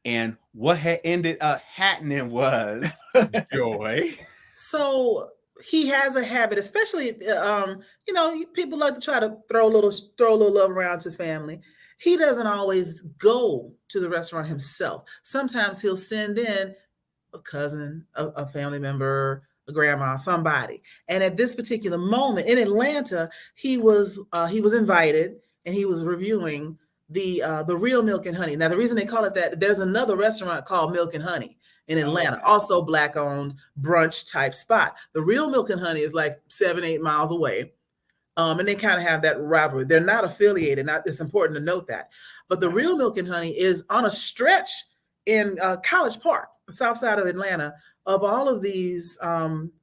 And what ended up happening was Joy. So he has a habit, especially people like to try to throw a little love around to family. He doesn't always go to the restaurant himself. Sometimes he'll send in a cousin, a family member, a grandma, somebody. And at this particular moment in Atlanta, he was invited and he was reviewing the Real Milk and Honey. Now, the reason they call it that, there's another restaurant called Milk and Honey in Atlanta, also Black-owned brunch type spot. The Real Milk and Honey is like 7-8 miles away. And they kind of have that rivalry. They're not affiliated. It's important to note that. But the Real Milk and Honey is on a stretch in College Park, the south side of Atlanta, of all of these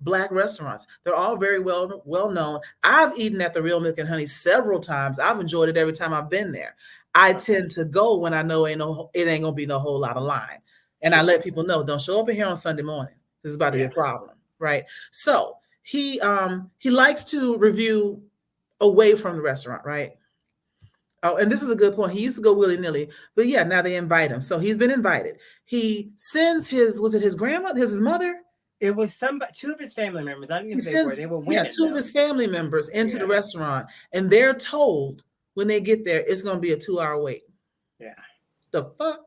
Black restaurants. They're all very well known. I've eaten at the Real Milk and Honey several times. I've enjoyed it every time I've been there. I tend to go when I know it ain't gonna be no whole lot of line. And I let people know, don't show up in here on Sunday morning. This is about to be a problem, right? So he likes to review away from the restaurant, right? Oh, and this is a good point. He used to go willy-nilly, but now they invite him. So he's been invited. He sends his grandmother, his mother? It was two of his family members. I didn't even they were women. Two of his family members into the restaurant, and they're told when they get there, it's going to be a 2-hour wait. Yeah. The fuck?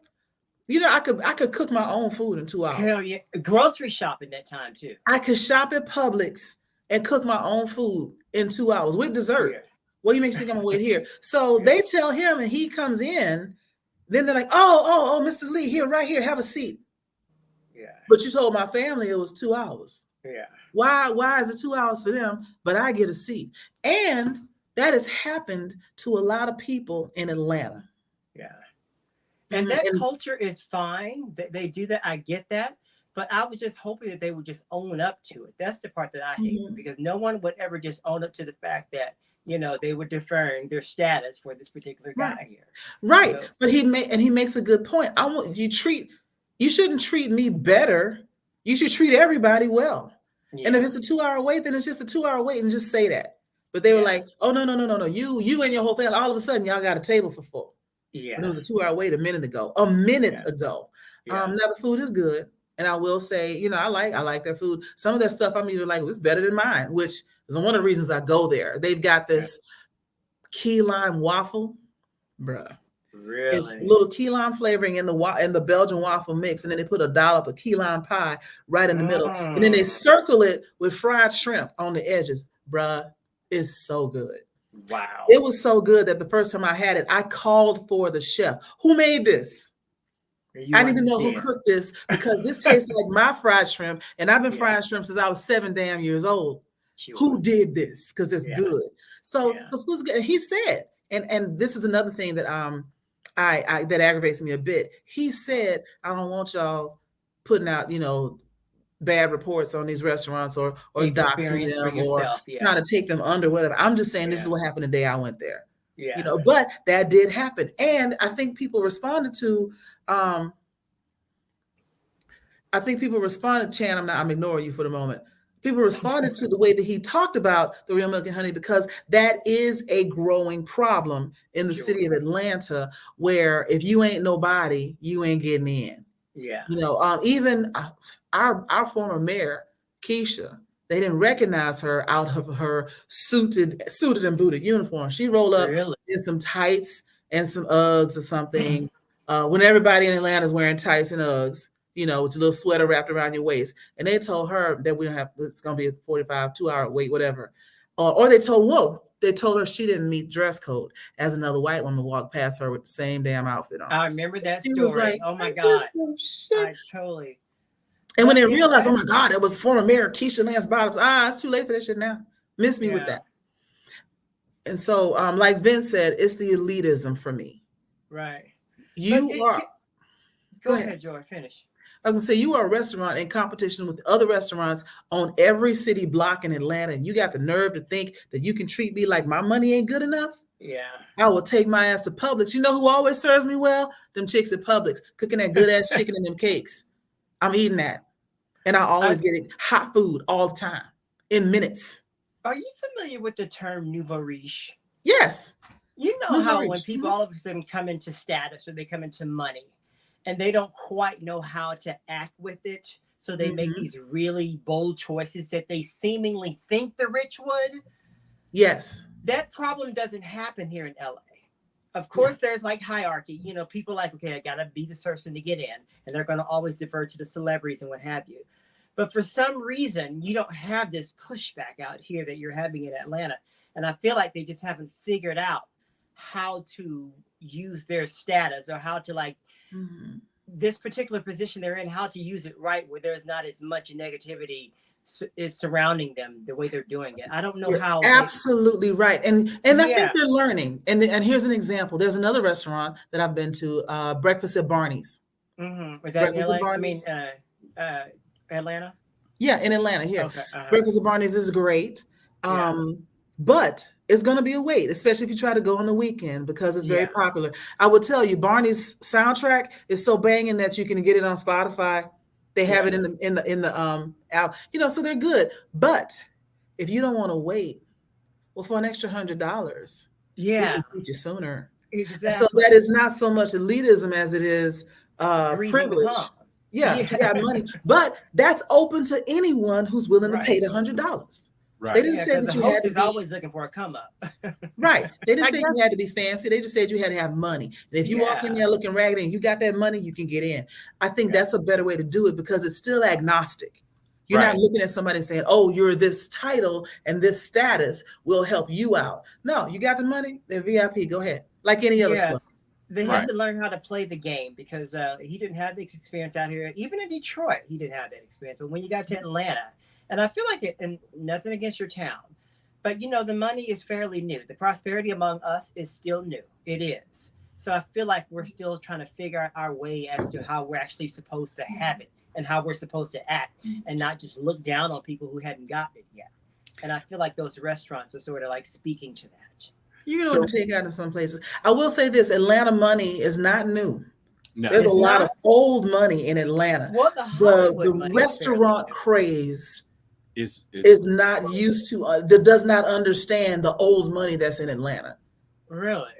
I could cook my own food in 2 hours. Hell yeah. Grocery shopping that time too. I could shop at Publix and cook my own food in 2 hours with dessert. Yeah. What do you think I'm gonna wait here? So they tell him and he comes in, then they're like, oh, Mr. Lee, here, right here, have a seat. Yeah. But you told my family it was 2 hours. Yeah. Why is it 2 hours for them, but I get a seat? And that has happened to a lot of people in Atlanta. Yeah. And that And culture is fine. They do that. I get that. But I was just hoping that they would just own up to it. That's the part that I hate, Mhm. because no one would ever just own up to the fact that, they were deferring their status for this particular Right. guy here. Right. So, But he makes a good point. You shouldn't treat me better. You should treat everybody well. And if yeah. it's a 2-hour wait, then it's just a 2-hour wait, and just say that. But they were Yeah. like, oh, no, no, no, no, no. You and your whole family, all of a sudden, y'all got a table for full. Yeah. But it was a 2-hour wait a minute ago. A minute ago. Yeah. Now the food is good. And I will say, I like their food. Some of their stuff I'm even like, it's better than mine, which is one of the reasons I go there. They've got this key lime waffle, bruh. Really? It's a little key lime flavoring in the Belgian waffle mix, and then they put a dollop of key lime pie right in the middle, and then they circle it with fried shrimp on the edges, bruh. It's so good. Wow. It was so good that the first time I had it, I called for the chef. Who made this? I need to know who cooked this, because this tastes like my fried shrimp, and I've been frying shrimp since I was 7 damn years old. Sure. Who did this? Because it's good. So Yeah. the food's good. And he said, and this is another thing that I that aggravates me a bit. He said, I don't want y'all putting out, bad reports on these restaurants or doxing Experience for them or yourself, trying to take them under, whatever. I'm just saying this is what happened the day I went there. Yeah. But that did happen. And I think people responded to Chan, I'm ignoring you for the moment. People responded to the way that he talked about the real milk and honey, because that is a growing problem in the city of Atlanta, where if you ain't nobody, you ain't getting in. Yeah. Even our former mayor, Keisha, they didn't recognize her out of her suited and booted uniform. She rolled up in some tights and some Uggs or something. When everybody in Atlanta is wearing tights and Uggs, with your little sweater wrapped around your waist. And they told her that it's going to be a 45, 2-hour wait, whatever. Or they told her she didn't meet dress code, as another white woman walked past her with the same damn outfit on. I remember that She story. was like, oh my God. I totally. And when they realized, oh my God, it was former mayor Keisha Lance Bottoms. It's too late for that shit now. Miss me with that. And so, like Vince said, it's the elitism for me. Right. Go ahead, George, finish. I was gonna say, you are a restaurant in competition with other restaurants on every city block in Atlanta, and you got the nerve to think that you can treat me like my money ain't good enough? Yeah. I will take my ass to Publix. You know who always serves me well? Them chicks at Publix, cooking that good ass chicken and them cakes. I'm eating that. And I always get it hot food all the time in minutes. Are you familiar with the term nouveau riche? Yes. You know how when people all of a sudden come into status or they come into money, and they don't quite know how to act with it. So they make these really bold choices that they seemingly think the rich would. Yes. That problem doesn't happen here in LA. Of course, there's like hierarchy. People like, okay, I got to be this person to get in. And they're going to always defer to the celebrities and what have you. But for some reason, you don't have this pushback out here that you're having in Atlanta. And I feel like they just haven't figured out how to use their status or how to this particular position they're in, how to use it right, where there's not as much negativity is surrounding them the way they're doing it. I don't know how. Absolutely right. And I think they're learning. And here's an example. There's another restaurant that I've been to, Breakfast at Barney's. Mm-hmm. Was that Breakfast in LA? at Barney's? Atlanta? Yeah, in Atlanta here. Okay. Breakfast at Barney's is great. But it's going to be a wait, especially if you try to go on the weekend, because it's very popular. I will tell you, Barney's soundtrack is so banging that you can get it on Spotify. They have it in the app, so they're good. But if you don't want to wait, well, for an extra $100, we can teach you sooner. Exactly. So that is not so much elitism as it is privilege. If you got money, but that's open to anyone who's willing to pay the $100. Right. They didn't say that you had to be always looking for a come up. Right. They didn't say you had to be fancy. They just said you had to have money. And if you walk in there looking raggedy and you got that money, you can get in. I think that's a better way to do it, because it's still agnostic. You're not looking at somebody saying, oh, you're this title and this status will help you out. No, you got the money, they're VIP. Go ahead. Like any other club. They had to learn how to play the game, because he didn't have this experience out here. Even in Detroit, he didn't have that experience. But when you got to Atlanta, and I feel like and nothing against your town, but the money is fairly new. The prosperity among us is still new. It is. So I feel like we're still trying to figure out our way as to how we're actually supposed to have it and how we're supposed to act, and not just look down on people who hadn't gotten it yet. And I feel like those restaurants are sort of like speaking to that. You know, to take out in some places. I will say this: Atlanta money is not new. No. There's a It's lot not? of old money in Atlanta. Well, The restaurant craze is not used to, does not understand the old money that's in Atlanta. really.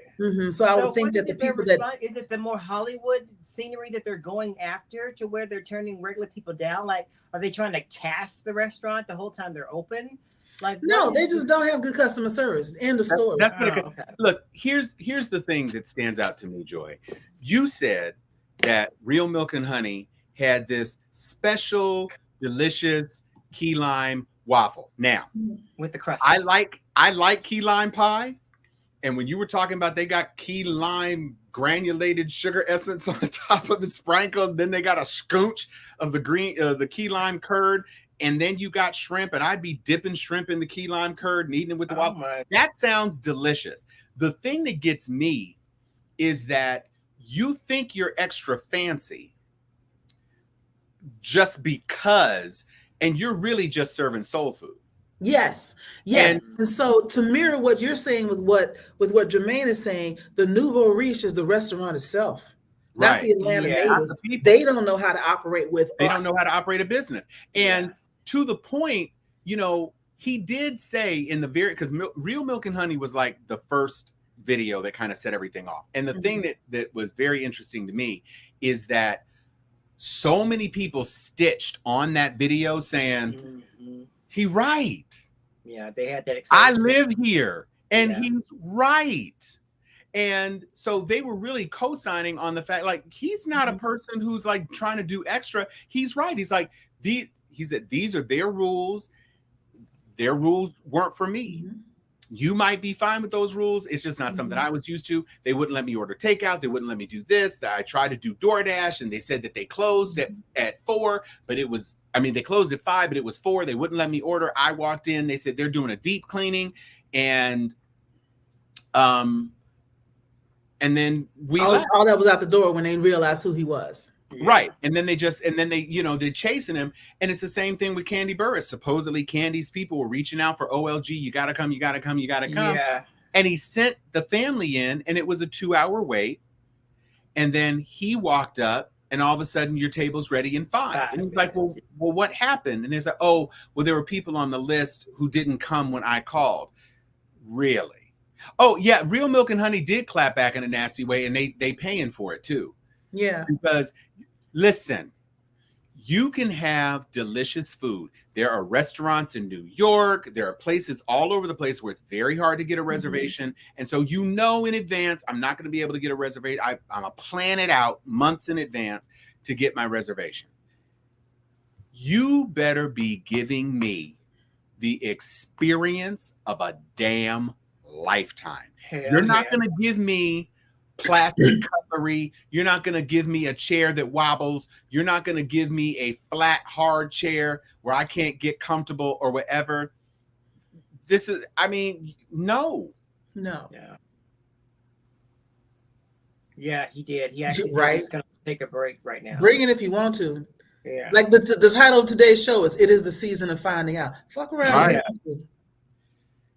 So I would So think what that is the it they're people that is it the more Hollywood scenery that they're going after to where they're turning regular people down? Like, are they trying to cast the restaurant the whole time they're open? Like, no, what they is just don't have good customer service. End of story. That's what Oh, okay. Look, here's the thing that stands out to me, Joy. You said that Real Milk and Honey had this special, delicious key lime waffle. Now, With the crust. I like key lime pie. And when you were talking about they got key lime granulated sugar essence on top of it sprinkled, then they got a scooch of the key lime curd, and then you got shrimp, and I'd be dipping shrimp in the key lime curd and eating it with the waffle. That sounds delicious. The thing that gets me is that you think you're extra fancy just because, and you're really just serving soul food. Yes. And so to mirror what you're saying with what Jermaine is saying, the nouveau riche is the restaurant itself, not the Atlanta natives. They don't know how to operate with They us. don't know how to operate a business. And to the point, you know, he did say in the because Real Milk and Honey was like the first video that kind of set everything off. And the thing that was very interesting to me is that so many people stitched on that video saying, he right. Yeah, they had that. I live here and he's right. And so they were really co-signing on the fact, like, he's not a person who's like trying to do extra. He's right. He's like, he said, these are their rules. Their rules weren't for me. You might be fine with those rules. It's just not something I was used to. They wouldn't let me order takeout. They wouldn't let me do this. That I tried to do DoorDash, and they said that they closed at 4, but it was, I mean, they closed at 5, but it was 4. They wouldn't let me order. I walked in. They said they're doing a deep cleaning, and then we all that was out the door when they realized who he was. Right. And then they you know, they're chasing him. And it's the same thing with Candy Burris. Supposedly Candy's people were reaching out for OLG. You got to come. You got to come. You got to come. Yeah. And he sent the family in, and it was a 2-hour wait. And then he walked up, and all of a sudden your table's ready in 5. And he's like, well, what happened? And there's like, oh, well, there were people on the list who didn't come when I called. Really? Oh, yeah. Real Milk and Honey did clap back in a nasty way, and they paying for it too. Yeah. Because listen, you can have delicious food. There are restaurants in New York. There are places all over the place where it's very hard to get a reservation. And so, you know, in advance, I'm not going to be able to get a reservation. I'm going to plan it out months in advance to get my reservation. You better be giving me the experience of a damn lifetime. You're not going to give me plastic cutlery. You're not going to give me a chair that wobbles. You're not going to give me a flat, hard chair where I can't get comfortable or whatever. This is, I mean, no. Yeah, he did. He actually said he was going to take a break right now. Bring it if you want to. Yeah. Like the title of today's show is "It is the season of finding out." Fuck around.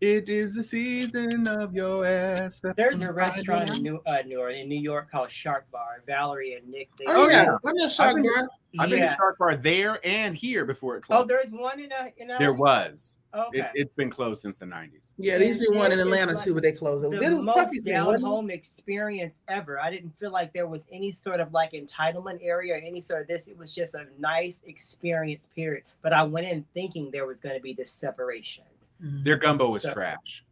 It is the season of your ass. There's a restaurant in New York called Shark Bar. Valerie and Nick. I'm in Shark Bar. I've been to Shark Bar there and here before it closed. Oh, there's one in There was. Okay. It's been closed since the 90s. Yeah, there used to be one in Atlanta too, but they closed it. The most down-home experience ever. I didn't feel like there was any sort of like entitlement area or any sort of this. It was just a nice experience, period. But I went in thinking there was going to be this separation. Their gumbo was trash.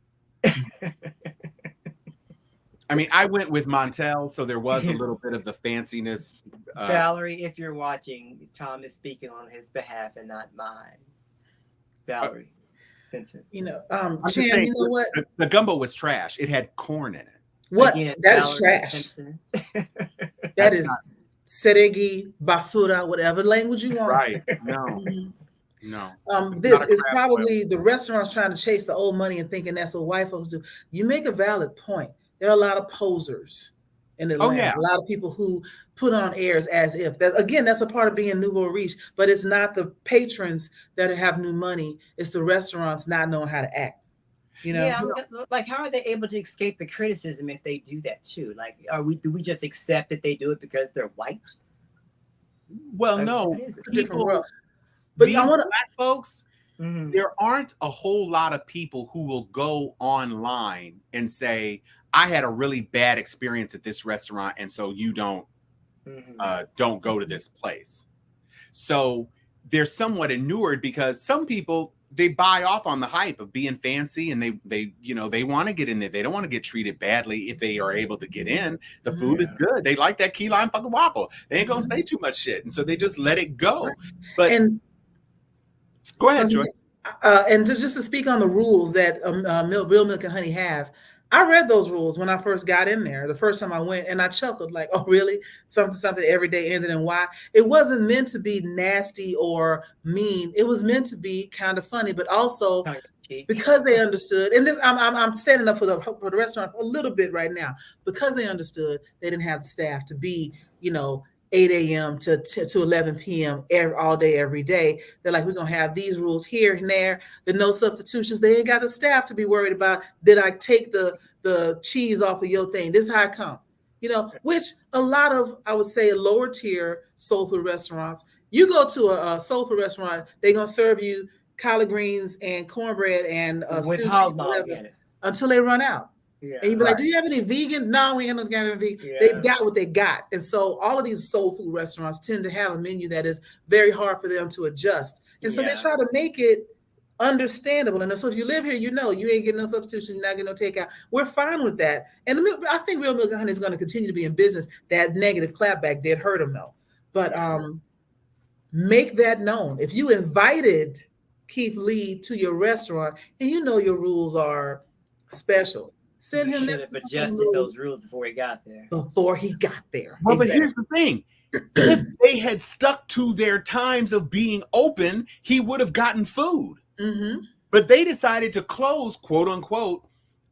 I mean, I went with Montel, so there was a little bit of the fanciness. Valerie, if you're watching, Tom is speaking on his behalf and not mine. Valerie, you know, I'm just saying, you know what? The gumbo was trash. It had corn in it. What? Again, that is trash. That is seregi, basura, whatever language you want. Right. No. No. This is probably the restaurants trying to chase the old money and thinking that's what white folks do. You make a valid point. There are a lot of posers in Oh, Atlanta. yeah. A lot of people who put on airs as if that, again, that's a part of being nouveau riche, but it's not the patrons that have new money. It's the restaurants not knowing how to act. You know? Yeah, like, how are they able to escape the criticism if they do that too? Like, do we just accept that they do it because they're white? Well, Like, no, what is it? It's a different people, world. But these I want to. Black folks, Mhm. there aren't a whole lot of people who will go online and say, I had a really bad experience at this restaurant, and so you don't go to this place. So they're somewhat inured because some people, they buy off on the hype of being fancy, and they want to get in there. They don't want to get treated badly if they are able to get in. The food is good. They like that key lime fucking waffle. They ain't gonna say too much shit, and so they just let it go. But And go ahead, Joy. And just to speak on the rules that Real Milk and Honey have, I read those rules when I first got in there. The first time I went, and I chuckled like, "Oh, really? Something every day ended in Y." It wasn't meant to be nasty or mean. It was meant to be kind of funny, but also because they understood. And this, I'm standing up for the restaurant a little bit right now, because they understood they didn't have the staff to be, 8 a.m. to 11 p.m. all day, every day. They're like, we're going to have these rules here and there. The no substitutions. They ain't got the staff to be worried about, did I take the cheese off of your thing? This is how I come. Which a lot of, I would say, lower tier soul food restaurants, you go to a soul food restaurant, they're going to serve you collard greens and cornbread and with hog dog in it until they run out. Yeah, and you'd be like, do you have any vegan? No, we ain't got any vegan. Yeah. They've got what they got. And so all of these soul food restaurants tend to have a menu that is very hard for them to adjust. And so they try to make it understandable. And so if you live here, you ain't getting no substitution, you're not getting no takeout. We're fine with that. And I think Real Milk and Honey is going to continue to be in business. That negative clapback did hurt them though. But make that known. If you invited Keith Lee to your restaurant and your rules are special, send him. Should have adjusted those rules before he got there. Well, exactly. But here's the thing. If they had stuck to their times of being open, he would have gotten food. Mm-hmm. But they decided to close, quote unquote,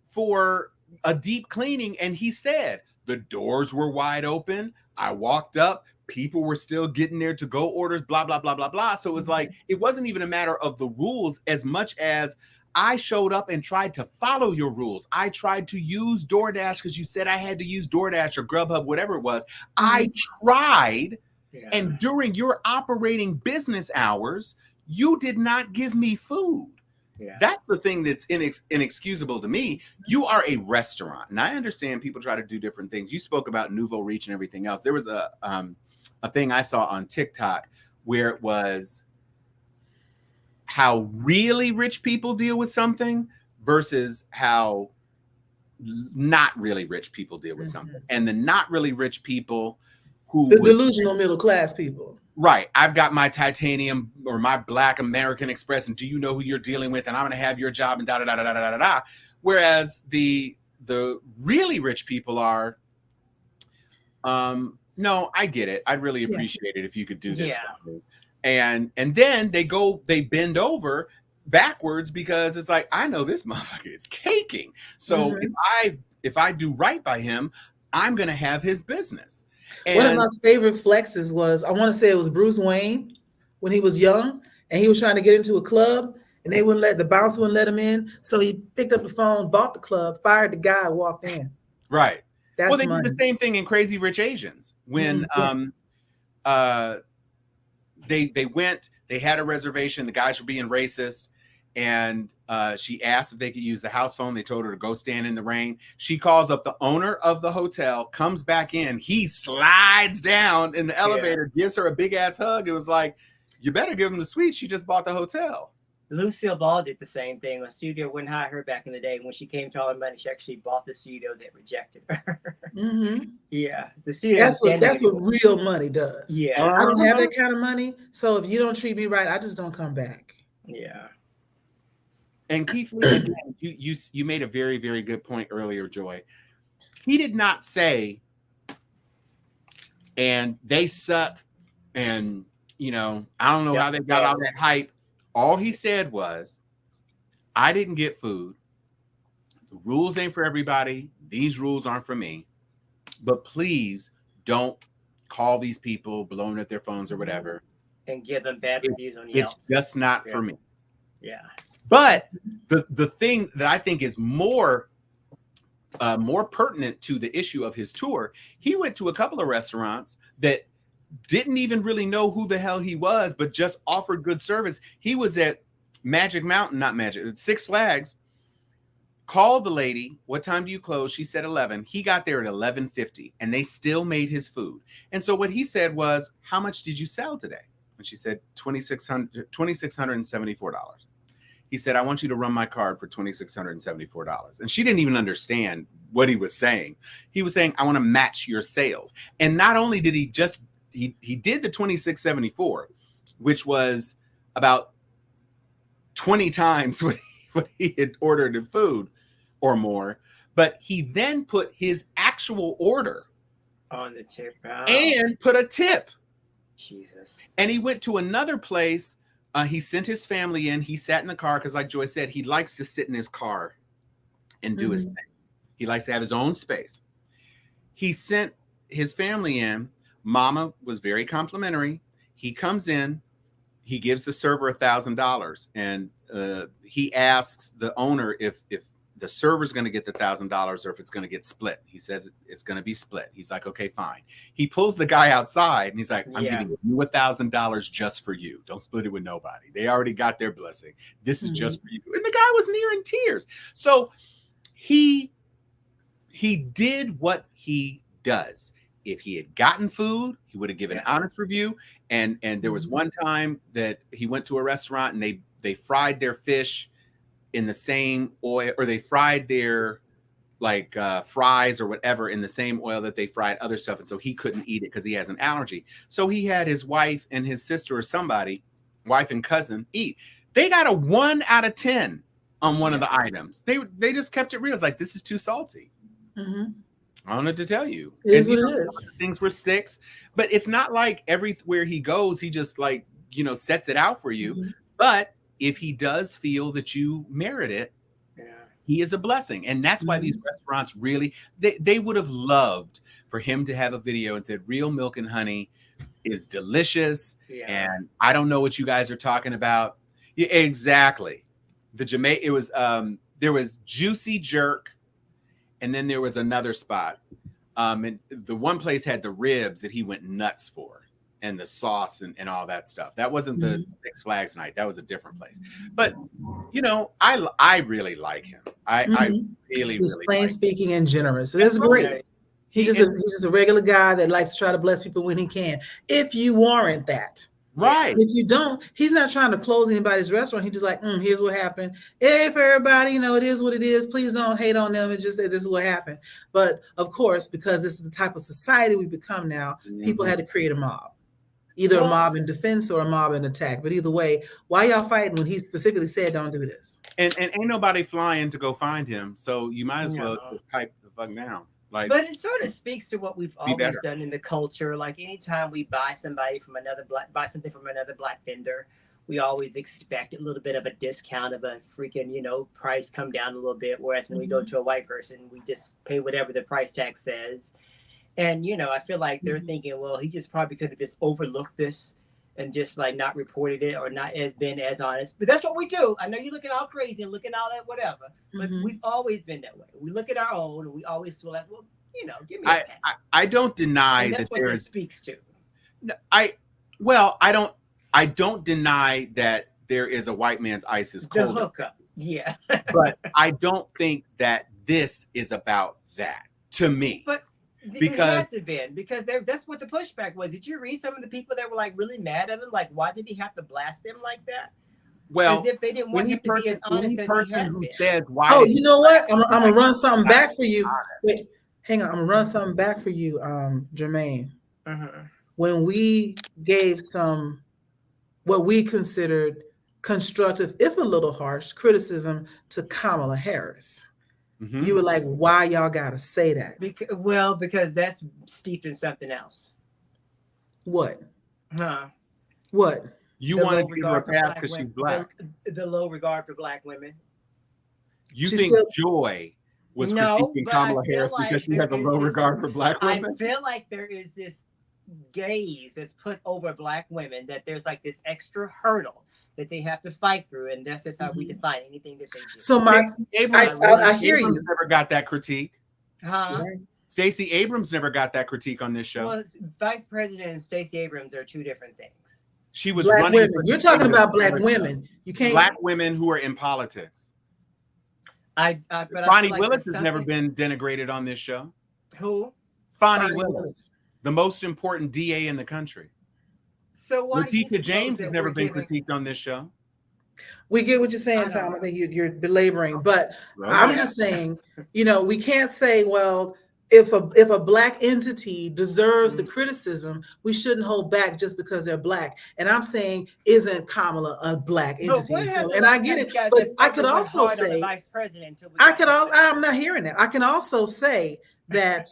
for a deep cleaning. And he said, the doors were wide open. I walked up. People were still getting their to-go orders, blah, blah, blah, blah, blah. So it was like, it wasn't even a matter of the rules as much as I showed up and tried to follow your rules. I tried to use DoorDash because you said I had to use DoorDash or Grubhub, whatever it was. I tried. Yeah. And during your operating business hours, you did not give me food. Yeah. That's the thing that's inexcusable to me. You are a restaurant. And I understand people try to do different things. You spoke about nouveau riche and everything else. There was a thing I saw on TikTok where it was how really rich people deal with something versus how not really rich people deal with something. And the not really rich people the delusional middle class people. Right. I've got my titanium or my Black American Express, and do you know who you're dealing with? And I'm going to have your job and da da da da da da da. Whereas the really rich people are, no, I get it. I'd really appreciate it if you could do this. Yeah. And then they bend over backwards because it's like, I know this motherfucker is caking. So if I do right by him, I'm going to have his business. And one of my favorite flexes was, I want to say it was Bruce Wayne when he was young and he was trying to get into a club and the bouncer wouldn't let him in. So he picked up the phone, bought the club, fired the guy, walked in. Right. That's they did the same thing in Crazy Rich Asians when they went, they had a reservation. The guys were being racist. And she asked if they could use the house phone. They told her to go stand in the rain. She calls up the owner of the hotel, comes back in. He slides down in the elevator, gives her a big ass hug. It was like, you better give him the suite. She just bought the hotel. Lucille Ball did the same thing. The studio wouldn't hire her back in the day. When she came to all the money, she actually bought the studio that rejected her. Yeah, the studio. That's what real money does. Yeah, I don't have that kind of money. So if you don't treat me right, I just don't come back. Yeah. And Keith Lee, again, you made a very, very good point earlier, Joy. He did not say, and they suck, and I don't know how they got all that hype. All he said was, I didn't get food. The rules ain't for everybody. These rules aren't for me. but please don't call these people blowing at their phones or whatever. And give them bad reviews on Yelp. It's just not for me. Yeah. But the thing that I think is more pertinent to the issue of his tour, he went to a couple of restaurants that didn't even really know who the hell he was, but just offered good service. He was at Six Flags, called the lady, what time do you close? She said 11. He got there at 11:50 and they still made his food. And so what he said was, how much did you sell today? And she said $2,674. He said, I want you to run my card for $2,674. And she didn't even understand what he was saying. He was saying, I want to match your sales. And not only did he did the $2,674, which was about 20 times what he had ordered in food or more, but he then put his actual order on the tip and put a tip. Jesus. And he went to another place. He sent his family in. He sat in the car because, like Joy said, he likes to sit in his car and do his things. He likes to have his own space. He sent his family in. Mama was very complimentary. He comes in. He gives the server $1,000, and he asks the owner if the server's going to get the $1,000 or if it's going to get split. He says it's going to be split. He's like, okay, fine. He pulls the guy outside and he's like, I'm giving you $1,000 just for you. Don't split it with nobody. They already got their blessing. This is just for you. And the guy was near in tears. So he did what he does. If he had gotten food, he would have given an honest review. And there was one time that he went to a restaurant and they fried their fish in the same oil, or they fried their fries or whatever in the same oil that they fried other stuff. And so he couldn't eat it because he has an allergy. So he had his wife and his sister or somebody, wife and cousin, eat. They got a 1 out of 10 on one of the items. They just kept it real. It's like, this is too salty. I don't know what to tell you. It is what it is. Things were 6, but it's not like everywhere he goes, he just sets it out for you. But if he does feel that you merit it, he is a blessing. And that's why these restaurants really, they would have loved for him to have a video and said, real milk and honey is delicious. And I don't know what you guys are talking about. Yeah, exactly. There was Juicy Jerk. And then there was another spot. And the one place had the ribs that he went nuts for, and the sauce and all that stuff. That wasn't the Six Flags night. That was a different place. But, I really like him. I really, he's really plain like speaking and generous. So that's great. He's just a regular guy that likes to try to bless people when he can. If you warrant that. Right. If you don't, he's not trying to close anybody's restaurant. He's just like, here's what happened. It ain't for everybody, it is what it is. Please don't hate on them. It's just that this is what happened. But of course, because this is the type of society we become now, people had to create a mob. Either a mob in defense or a mob in attack. But either way, why y'all fighting when he specifically said don't do this? And ain't nobody flying to go find him. So you might as well just pipe the fuck down. But it sort of speaks to what we've always done in the culture. Like anytime we buy something from another black vendor, we always expect a little bit of a discount of a freaking, price come down a little bit. Whereas when we go to a white person, we just pay whatever the price tag says. And, I feel like they're thinking, well, he just probably could have just overlooked this and just not reported it or not been as honest. But that's what we do. I know you're looking all crazy and looking all that whatever, but we've always been that way. We look at our own and we always feel like, well, give me a pat. I don't deny and that's that what this speaks to. I don't deny that there is a white man's ice is cold. The hookup. Yeah. But I don't think that this is about that to me. But it had to be, because that's what the pushback was. Did you read some of the people that were really mad at him? Like, why did he have to blast them like that? Well, as if they didn't want him to be as honest as he had been. Says, you know what? I'm gonna run something back for you. Wait, hang on. I'm gonna run something back for you, Jermaine. When we gave some what we considered constructive, if a little harsh, criticism to Kamala Harris. You were like, why y'all gotta say that? Because that's steeped in something else. What? Huh? What? You wanted to give her a pass because she's black. The low regard for black women. You think Joy was No, critiquing but I Kamala feel Harris like because she there has a is low this- regard for Black I women? feel like there is this gaze that's put over Black women, that there's like this extra hurdle that they have to fight through, and that's just how we define anything that they do. So my, I hear Abrams you. never got that critique. Huh? Stacey Abrams never got that critique on this show. Well, Vice President and Stacey Abrams are two different things. She was Black running. women. for You're talking Congress about Black for women. You can't. Black women who are in politics. But Fonnie like Willis has there's never something- been denigrated on this show. Who? Fonnie Willis, the most important DA in the country. So why do you Letitia suppose James that has never we're been giving- critiqued on this show. We get what you're saying, I don't Tom. I know. think you're belaboring, but Well, I'm yeah. just saying, we can't say, well, if a Black entity deserves the criticism, we shouldn't hold back just because they're Black. And I'm saying, isn't Kamala a Black But entity? when has the And I last get time it, you guys but have I ever could went also hard on the say, Vice President until we got the I'm not hearing that. I can also say that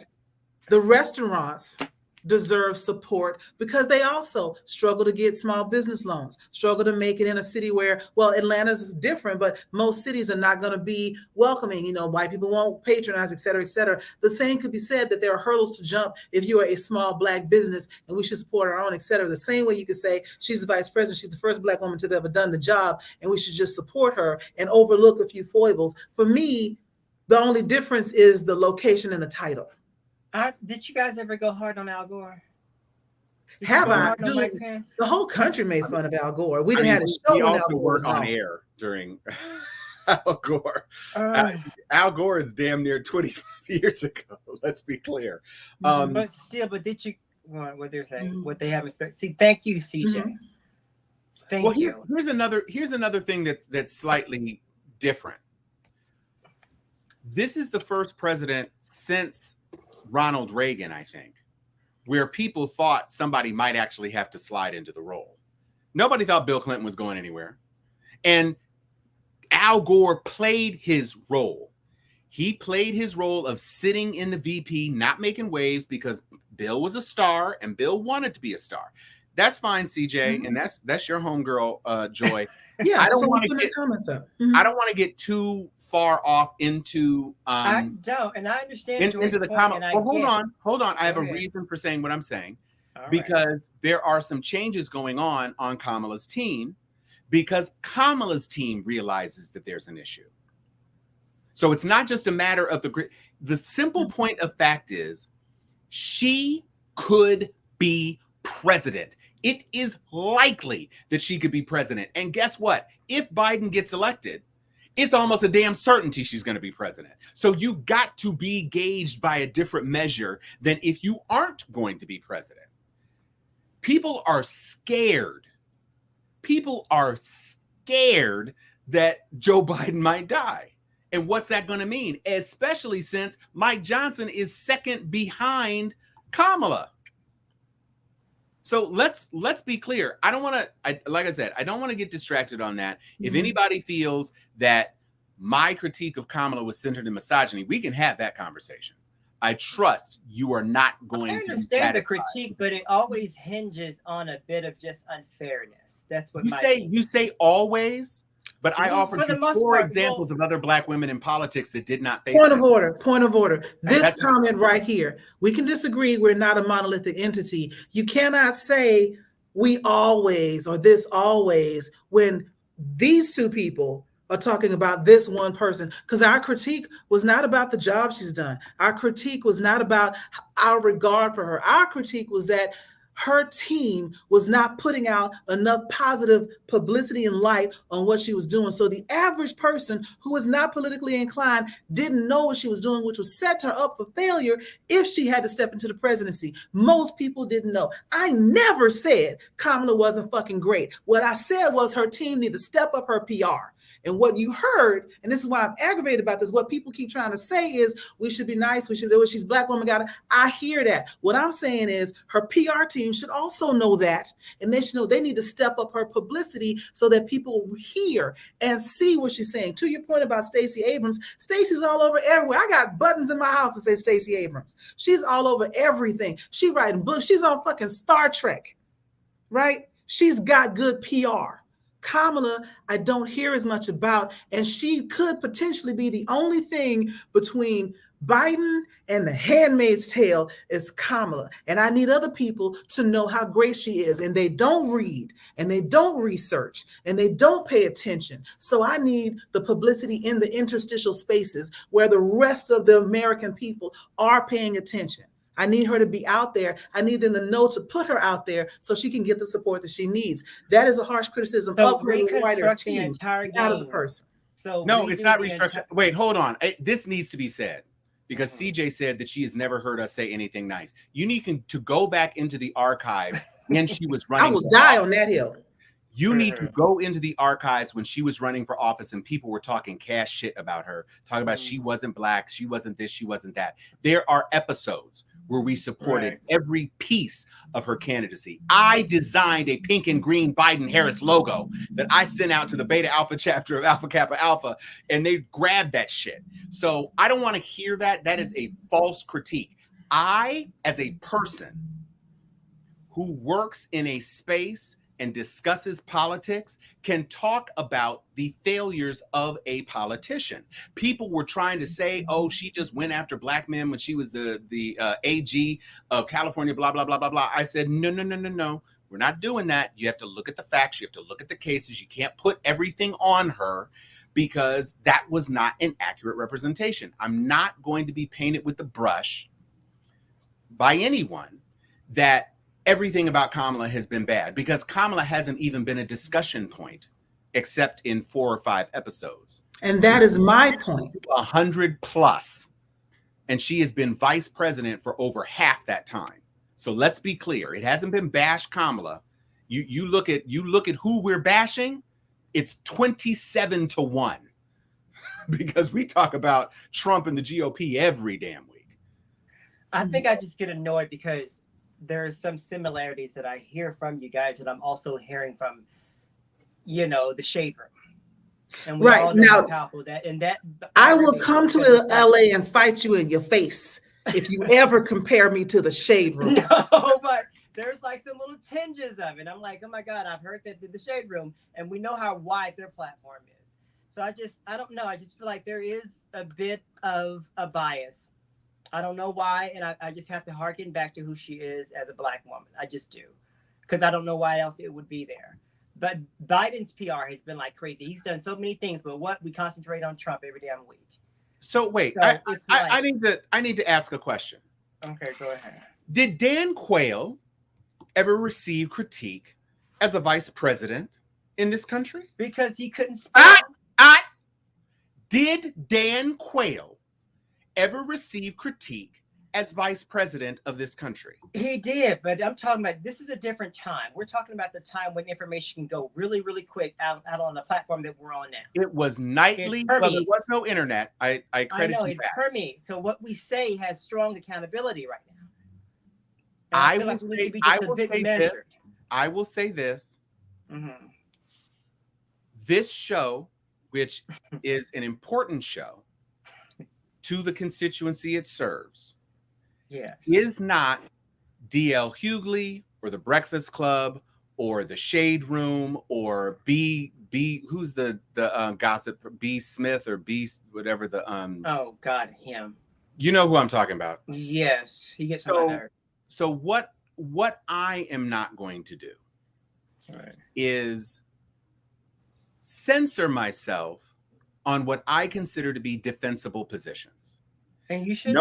the restaurants deserve support because they also struggle to get small business loans, struggle to make it in a city where, well, Atlanta's different, but most cities are not going to be welcoming. White people won't patronize, et cetera, et cetera. The same could be said that there are hurdles to jump if you are a small Black business and we should support our own, et cetera. The same way you could say she's the vice president, she's the first Black woman to have ever done the job, and we should just support her and overlook a few foibles. For me, the only difference is the location and the title. Did you guys ever go hard on Al Gore? Have I? Hard on Mike Dude, Pence? the whole country made fun of Al Gore. We I didn't mean, have a show we when also Al Gore was work on on. air during Al Gore. Uh, Al Gore is damn near 25 years ago. Let's be clear. but did you what they're saying? What they haven't expected? See, thank you, CJ. Thank you. Here's another thing that's slightly different. This is the first president since Ronald Reagan, I think, where people thought somebody might actually have to slide into the role. Nobody thought Bill Clinton was going anywhere. And Al Gore played his role. He played his role of sitting in the VP, not making waves because Bill was a star and Bill wanted to be a star. That's fine, CJ, and that's your homegirl, Joy. Yeah, I don't so want we to put get the comments up. I don't want to get too far off into I don't, and I understand into the comment. Well, hold on. I have Go a ahead. reason for saying what I'm saying. All right. Because there are some changes going on Kamala's team because Kamala's team realizes that there's an issue. So it's not just a matter of the simple point of fact is she could be president. It is likely that she could be president. And guess what? If Biden gets elected, it's almost a damn certainty she's going to be president. So you got to be gauged by a different measure than if you aren't going to be president. People are scared. People are scared that Joe Biden might die. And what's that going to mean? Especially since Mike Johnson is second behind Kamala. So let's be clear. I don't want to, like I said, I don't want to get distracted on that. If anybody feels that my critique of Kamala was centered in misogyny, we can have that conversation. I trust you are not going to. I understand the critique, but it always hinges on a bit of just unfairness. That's what you say always, but I offered For the you most four part, examples of other Black women in politics that did not face Point that. of order. This That's- comment right here, we can disagree. We're not a monolithic entity. You cannot say we always or this always when these two people are talking about this one person, because our critique was not about the job she's done. Our critique was not about our regard for her. Our critique was that her team was not putting out enough positive publicity and light on what she was doing. So the average person who was not politically inclined didn't know what she was doing, which was set her up for failure if she had to step into the presidency. Most people didn't know. I never said Kamala wasn't fucking great. What I said was her team needed to step up her PR. And what you heard, and this is why I'm aggravated about this, what people keep trying to say is we should be nice, we should do it. She's a Black woman, got it. I hear that. What I'm saying is her PR team should also know that, and they should know they need to step up her publicity so that people hear and see what she's saying. To your point about Stacey Abrams, Stacey's all over everywhere. I got buttons in my house that say Stacey Abrams. She's all over everything. She writing books. She's on fucking Star Trek, right? She's got good PR. Kamala, I don't hear as much about, and she could potentially be the only thing between Biden and the Handmaid's Tale is Kamala. And I need other people to know how great she is. And they don't read, and they don't research, and they don't pay attention. So I need the publicity in the interstitial spaces where the rest of the American people are paying attention. I need her to be out there. I need them to know to put her out there so she can get the support that she needs. That is a harsh criticism of her writer the team, entire game. not of the person. So no, it's not restructured. Wait, hold on. This needs to be said because CJ said that she has never heard us say anything nice. You need to go back into the archive when she was running. I will die on that hill. You need to go into the archives when she was running for office and people were talking cash shit about her, talking about she wasn't black, she wasn't this, she wasn't that. There are episodes where we supported every piece of her candidacy. I designed a pink and green Biden-Harris logo that I sent out to the Beta Alpha chapter of Alpha Kappa Alpha, and they grabbed that shit. So I don't want to hear that. That is a false critique. I, as a person who works in a space and discusses politics, can talk about the failures of a politician. People were trying to say, oh, she just went after black men when she was the AG of California, blah, blah, blah, blah, blah. I said, no. We're not doing that. You have to look at the facts. You have to look at the cases. You can't put everything on her because that was not an accurate representation. I'm not going to be painted with the brush by anyone that everything about Kamala has been bad, because Kamala hasn't even been a discussion point except in 4 or 5 episodes. And that is my point. 100 plus. And she has been vice president for over half that time. So let's be clear. It hasn't been bash Kamala. You look at who we're bashing, it's 27-1. Because we talk about Trump and the GOP every damn week. I think I just get annoyed because there's some similarities that I hear from you guys that I'm also hearing from, the shade room. And we all know how powerful that, and that I will come to LA and fight you in your face if you ever compare me to the shade room. No, but there's like some little tinges of it. I'm like, oh my God, I've heard that the shade room, and we know how wide their platform is. So I don't know. I just feel like there is a bit of a bias. I don't know why, and I just have to harken back to who she is as a black woman. I just do, because I don't know why else it would be there. But Biden's PR has been like crazy. He's done so many things, but we concentrate on Trump every damn week. So wait, I need to ask a question. Okay, go ahead. Did Dan Quayle ever receive critique as a vice president in this country? Because he couldn't spell. Did Dan Quayle ever receive critique as vice president of this country? He did, but I'm talking about, this is a different time. We're talking about the time when information can go really, really quick out on the platform that we're on now. It was nightly. Well, there was no internet. I credit you that. For me. So what we say has strong accountability right now. I will say this. Mm-hmm. This show, which is an important show to the constituency it serves, is not D.L. Hughley or the Breakfast Club or the Shade Room or B. Who's the gossip? B. Smith or B. Whatever the Oh God, him. You know who I'm talking about. Yes, he gets on my nerve. So what I am not going to do is censor myself on what I consider to be defensible positions. And you should.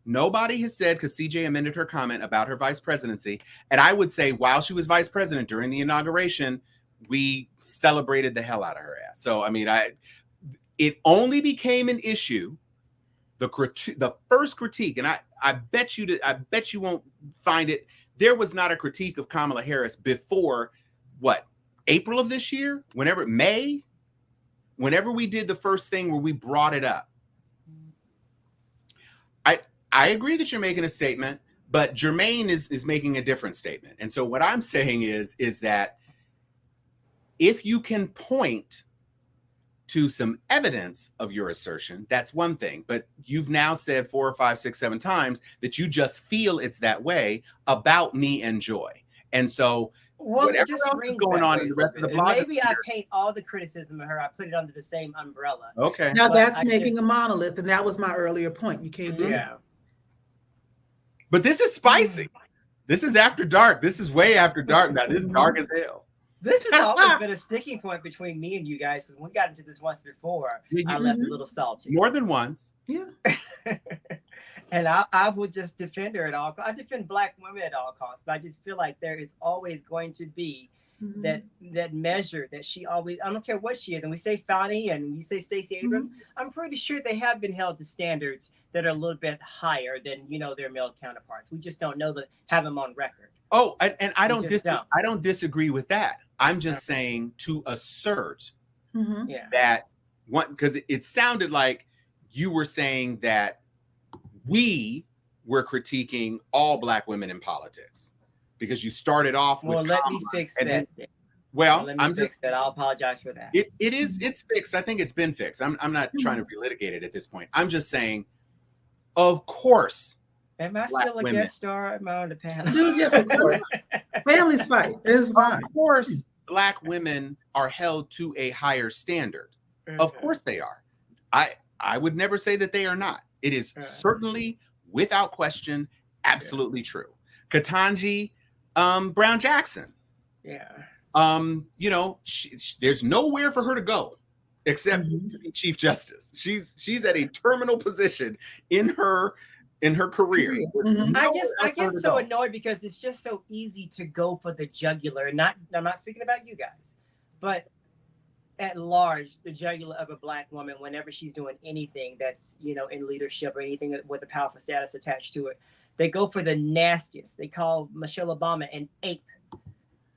Nobody has said, because CJ amended her comment about her vice presidency. And I would say while she was vice president during the inauguration, we celebrated the hell out of her ass. So, I mean, it only became an issue. The first critique, and I bet you won't find it. There was not a critique of Kamala Harris before April of this year, whenever we did the first thing where we brought it up. I agree that you're making a statement, but Jermaine is making a different statement. And so what I'm saying is that if you can point to some evidence of your assertion, that's one thing. But you've now said 4 or 5, 6, 7 times that you just feel it's that way about me and Joy. And so Well, whatever it just else is rings going that on way in a the rest little of the bit. And blog. maybe I paint all the criticism of her. I put it under the same umbrella. Okay. Now But that's I making just- a monolith, and that was my earlier point. You can't do that. Yeah. But this is spicy. This is after dark. This is way after dark now. This is dark as hell. This has always been a sticking point between me and you guys because when we got into this once before, I left a little salty. More than once. Yeah. And I will just defend her at all costs. I defend Black women at all costs, but I just feel like there is always going to be that measure that she always, I don't care what she is. And we say Fani and you say Stacey Abrams, I'm pretty sure they have been held to standards that are a little bit higher than, their male counterparts. We just don't know have them on record. Oh, and I don't I don't disagree with that. I'm just saying to assert Yeah. that one, because it sounded like you were saying that we were critiquing all Black women in politics because you started off with Well, let Kamala, me fix and that. then- well, Let me I'm fix just that. I'll apologize for that. it's fixed. I think it's been fixed. I'm not trying to relitigate it at this point. I'm just saying, of course, Am I Black still a women. guest star? Am I on the panel? Dude, yes, of course. Families fight. It's fine. of course, Black women are held to a higher standard. Of course they are. I would never say that they are not. It is certainly, without question, absolutely true. Ketanji Brown Jackson, Yeah. there's nowhere for her to go except to be Chief Justice. She's at a terminal position in her career. I get so annoyed because it's just so easy to go for the jugular. I'm not speaking about you guys, but at large, the jugular of a Black woman whenever she's doing anything that's in leadership or anything with a powerful status attached to it, they go for the nastiest. They call Michelle Obama an ape.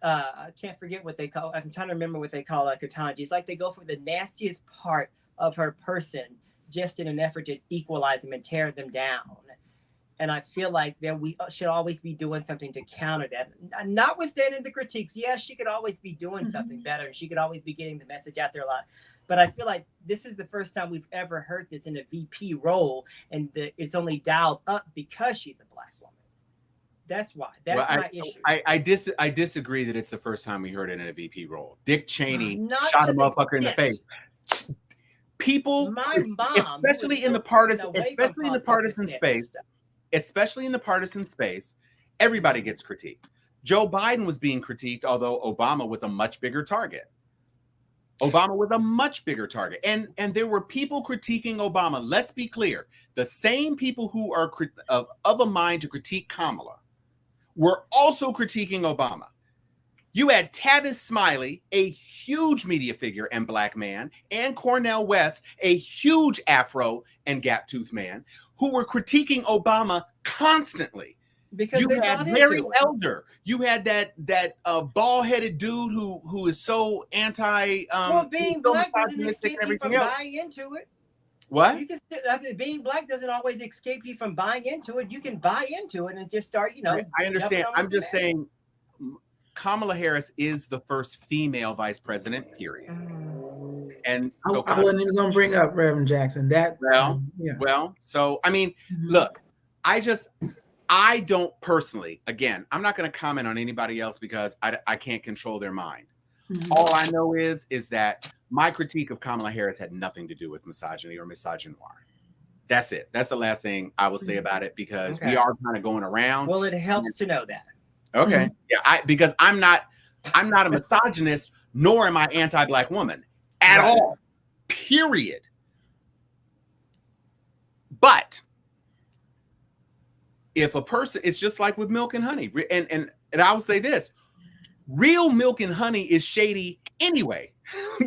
I can't forget what they call. I'm trying to remember what they call Ketanji. It's like they go for the nastiest part of her person just in an effort to equalize them and tear them down. And I feel like we should always be doing something to counter that. Notwithstanding the critiques, yes, she could always be doing something better. She could always be getting the message out there a lot. But I feel like this is the first time we've ever heard this in a VP role, and it's only dialed up because she's a Black woman. That's why. That's my issue. I disagree that it's the first time we heard it in a VP role. Dick Cheney Not shot a to the motherfucker in the face. People, My mom, especially in the partisan space, especially in the partisan space, everybody gets critiqued. Joe Biden was being critiqued, although Obama was a much bigger target. And there were people critiquing Obama. Let's be clear. The same people who are of a mind to critique Kamala were also critiquing Obama. You had Tavis Smiley, a huge media figure and Black man, and Cornel West, a huge Afro and gap-toothed man, who were critiquing Obama constantly. Because you had Larry Elder. You had that bald-headed dude who is so anti. Being Black doesn't escape you from buying into it. What? You can being Black doesn't always escape you from buying into it. You can buy into it and just start, I understand. I'm just saying, Kamala Harris is the first female vice president. Period. And so I wasn't even going to bring up Reverend Jackson. So I mean, look, I don't personally, again, I'm not going to comment on anybody else because I can't control their mind. All I know is that my critique of Kamala Harris had nothing to do with misogyny or misogynoir. That's it. That's the last thing I will say about it because we are kind of going around. Well, it helps to know that. Okay. Yeah, because I'm not a misogynist, nor am I anti-Black woman at all. Period. But if a person, it's just like with milk and honey. And I will say this, real milk and honey is shady anyway,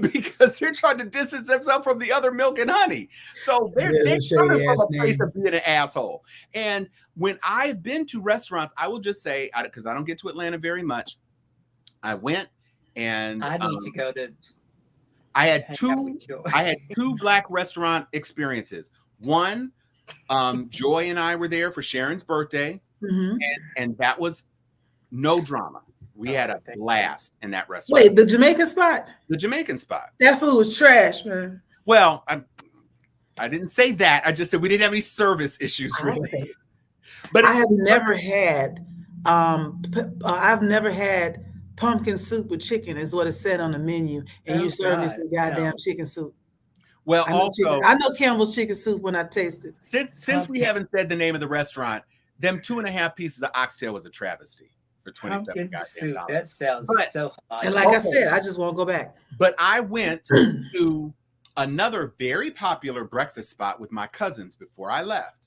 because they're trying to distance themselves from the other milk and honey. So they're coming from a place of being an asshole. And when I've been to restaurants, I will just say, because I don't get to Atlanta very much, I went and I need to go to. I had two Black restaurant experiences. One, Joy and I were there for Sharon's birthday, and that was no drama. We had a blast in that restaurant. Wait, the Jamaican spot? The Jamaican spot. That food was trash, man. Well, I didn't say that. I just said we didn't have any service issues, really. But I have never had pumpkin soup with chicken is what it said on the menu, and Oh, you serve me God, some goddamn no. chicken soup. Well, also, I know Campbell's chicken soup when I taste it. since we Pumpkin. haven't said the name of the restaurant, them 2.5 pieces of oxtail was a travesty for 27 Pumpkin goddamn soup. dollars. That sounds But- so hot. And like I Okay. said, I just won't go back. But I went to another very popular breakfast spot with my cousins before I left.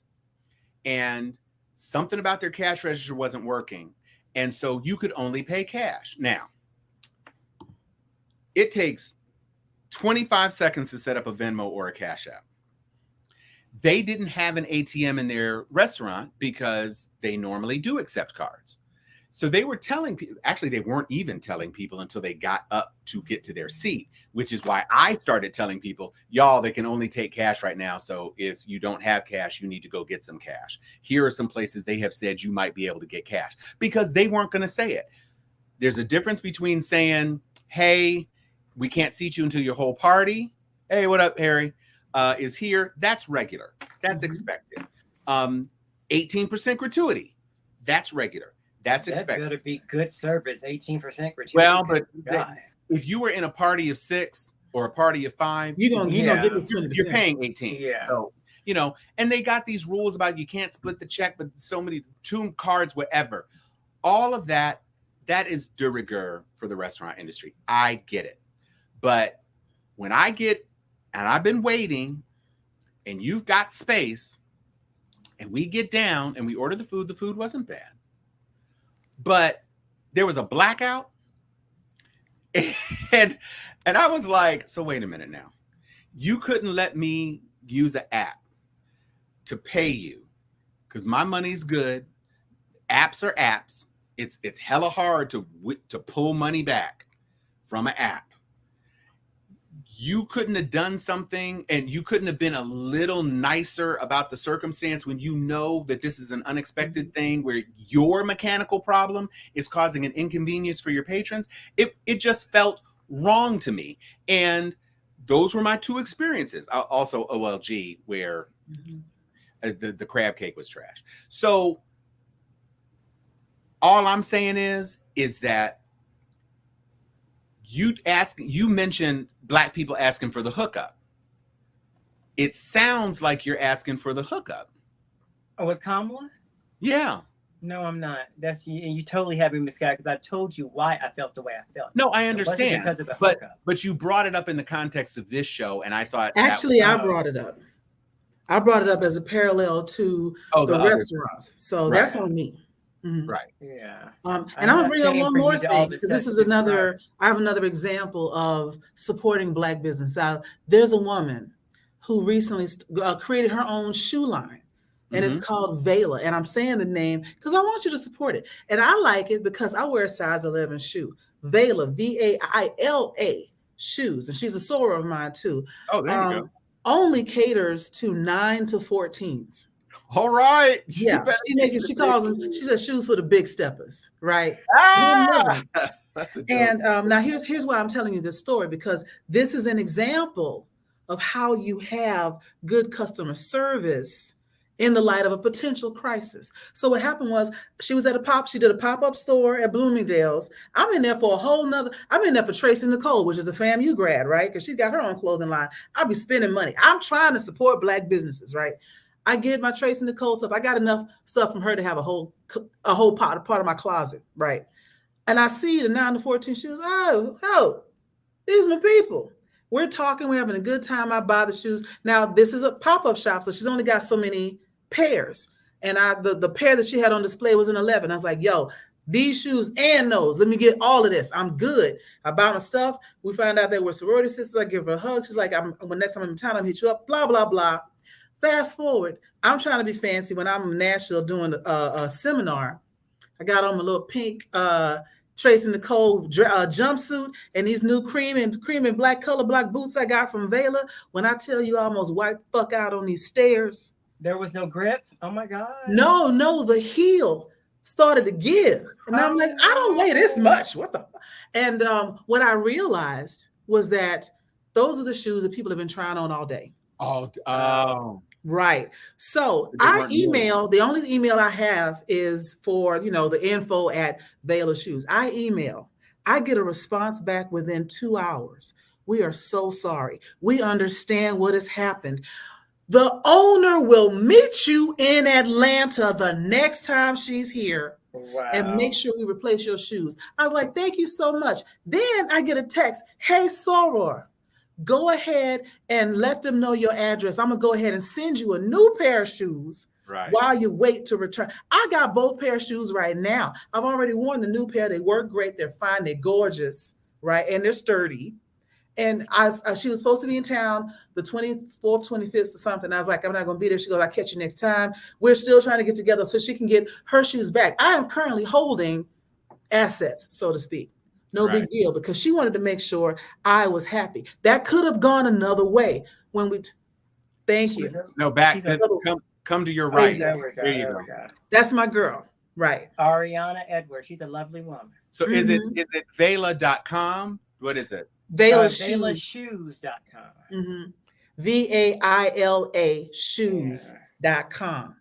And something about their cash register wasn't working. And so you could only pay cash. Now, it takes 25 seconds to set up a Venmo or a Cash App. They didn't have an ATM in their restaurant because they normally do accept cards. So they were telling people, actually, they weren't even telling people until they got up to get to their seat, which is why I started telling people, y'all, they can only take cash right now. So if you don't have cash, you need to go get some cash. Here are some places they have said you might be able to get cash, because they weren't going to say it. There's a difference between saying, hey, we can't seat you until your whole party. Hey, what up, Harry? Is here. That's regular. That's expected. 18% gratuity. That's regular. That's That expected. better be good service. 18% gratuity. Well, but God. if you were in a party of 6 or a party of 5, You're gonna Yeah. get this 20%. you're paying 18. Yeah. So, and they got these rules about you can't split the check, but so many 2 cards, whatever. All of that is de rigueur for the restaurant industry. I get it. But when and I've been waiting, and you've got space, and we get down and we order the food wasn't bad. But there was a blackout. And I was like, so wait a minute now. You couldn't let me use an app to pay you because my money's good. Apps are apps. It's hella hard to pull money back from an app. You couldn't have done something, and you couldn't have been a little nicer about the circumstance when you know that this is an unexpected thing where your mechanical problem is causing an inconvenience for your patrons. It just felt wrong to me. And those were my 2 experiences. Also OLG, where the crab cake was trash. So all I'm saying is that you mentioned Black people asking for the hookup. It sounds like you're asking for the hookup. Oh, with Kamala? Yeah. No, I'm not. That's you. And you totally have me misguided because I told you why I felt the way I felt. No, I It wasn't understand. because of the But hookup. you brought it up in the context of this show, and I thought Actually, I Oh. brought it up. I brought it up as a parallel to Oh, the the other- restaurants. So Right. that's on me. Mhm. right. Yeah. And I'm I'm gonna not bring up saying one for more you to all thing of a because this is sudden another. I have another example of supporting Black business. Now, there's a woman who recently created her own shoe line, and it's called Vela. And I'm saying the name because I want you to support it, and I like it because I wear a size 11 shoe. Vela, Vaila shoes, and she's a soror of mine too. Oh, there you go. Only caters to 9 to 14s. All right. Yeah, she calls them. She says shoes for the big steppers, right? That's a joke. And now here's why I'm telling you this story, because this is an example of how you have good customer service in the light of a potential crisis. So what happened was she did a pop-up store at Bloomingdale's. I'm in there for Tracy Nicole, which is a FAMU grad, right? Because she's got her own clothing line. I'll be spending money. I'm trying to support Black businesses, right? I get my Tracy Nicole stuff. I got enough stuff from her to have a whole part of my closet, right? And I see the 9 to 14 shoes. Oh, these are my people. We're talking, we're having a good time. I buy the shoes. Now, this is a pop-up shop, so she's only got so many pairs. And the pair that she had on display was an 11. I was like, yo, these shoes and those, let me get all of this. I'm good. I buy my stuff. We find out they were sorority sisters. I give her a hug. She's like, when next time I'm in town, I'll hit you up, blah, blah, blah. Fast forward, I'm trying to be fancy when I'm in Nashville doing a seminar. I got on my little pink Tracy Nicole jumpsuit and these new cream and black color block boots I got from Vela. When I tell you I almost wiped fuck out on these stairs. There was no grip. Oh my God. No, the heel started to give. And I'm like, I don't weigh this much. What the? And what I realized was that those are the shoes that people have been trying on all day. Oh. Right. So They I weren't email, the only email I have is for, the info at Vela Shoes. I email. I get a response back within 2 hours. We are so sorry. We understand what has happened. The owner will meet you in Atlanta the next time she's here and make sure we replace your shoes. I was like, thank you so much. Then I get a text, hey, Soror, go ahead and let them know your address. I'm going to go ahead and send you a new pair of shoes while you wait to return. I got both pair of shoes right now. I've already worn the new pair. They work great. They're fine. They're gorgeous, right? And they're sturdy. And she was supposed to be in town the 24th, 25th or something. I was like, I'm not going to be there. She goes, I'll catch you next time. We're still trying to get together so she can get her shoes back. I am currently holding assets, so to speak. No big deal, because she wanted to make sure I was happy. That could have gone another way when we. Thank you. No, back. Come to your right. There you go. That's my girl. Right. Ariana Edwards. She's a lovely woman. So is it Vela.com? What is it? VeilaShoes.com. VAILA shoes.com.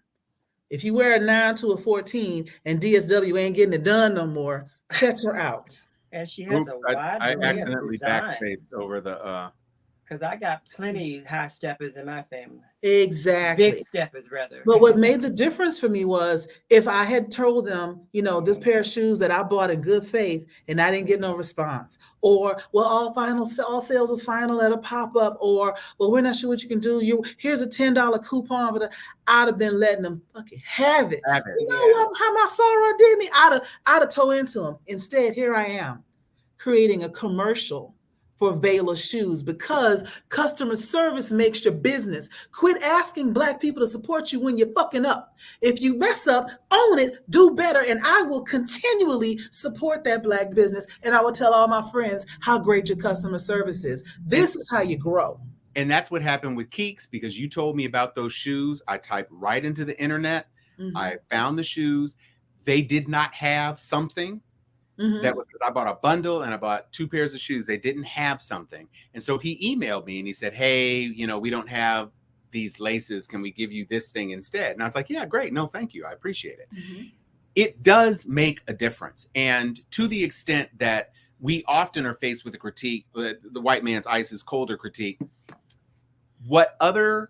If you wear a 9 to a 14 and DSW ain't getting it done no more, check her out. And she has a wide I accidentally designs. backspaced over the because I got plenty high steppers in my family. Exactly. Big steppers, rather. But what made the difference for me was if I had told them, this pair of shoes that I bought in good faith and I didn't get no response, or, well, all sales are final at a pop-up, or, well, we're not sure what you can do. Here's a $10 coupon. I'd have been letting them fucking have it. How my sorrow did me? I'd have towed into them. Instead, here I am creating a commercial for Vela shoes because customer service makes your business. Quit asking Black people to support you when you're fucking up. If you mess up, own it, do better, and I will continually support that Black business, and I will tell all my friends how great your customer service is. This is how you grow. And that's what happened with Keeks, because you told me about those shoes. I typed right into the internet. I found the shoes. They did not have something. That was, I bought a bundle and I bought 2 pairs of shoes. They didn't have something. And so he emailed me and he said, hey, we don't have these laces. Can we give you this thing instead? And I was like, yeah, great. No, thank you. I appreciate it. It does make a difference. And to the extent that we often are faced with a critique, the white man's ice is colder critique, what other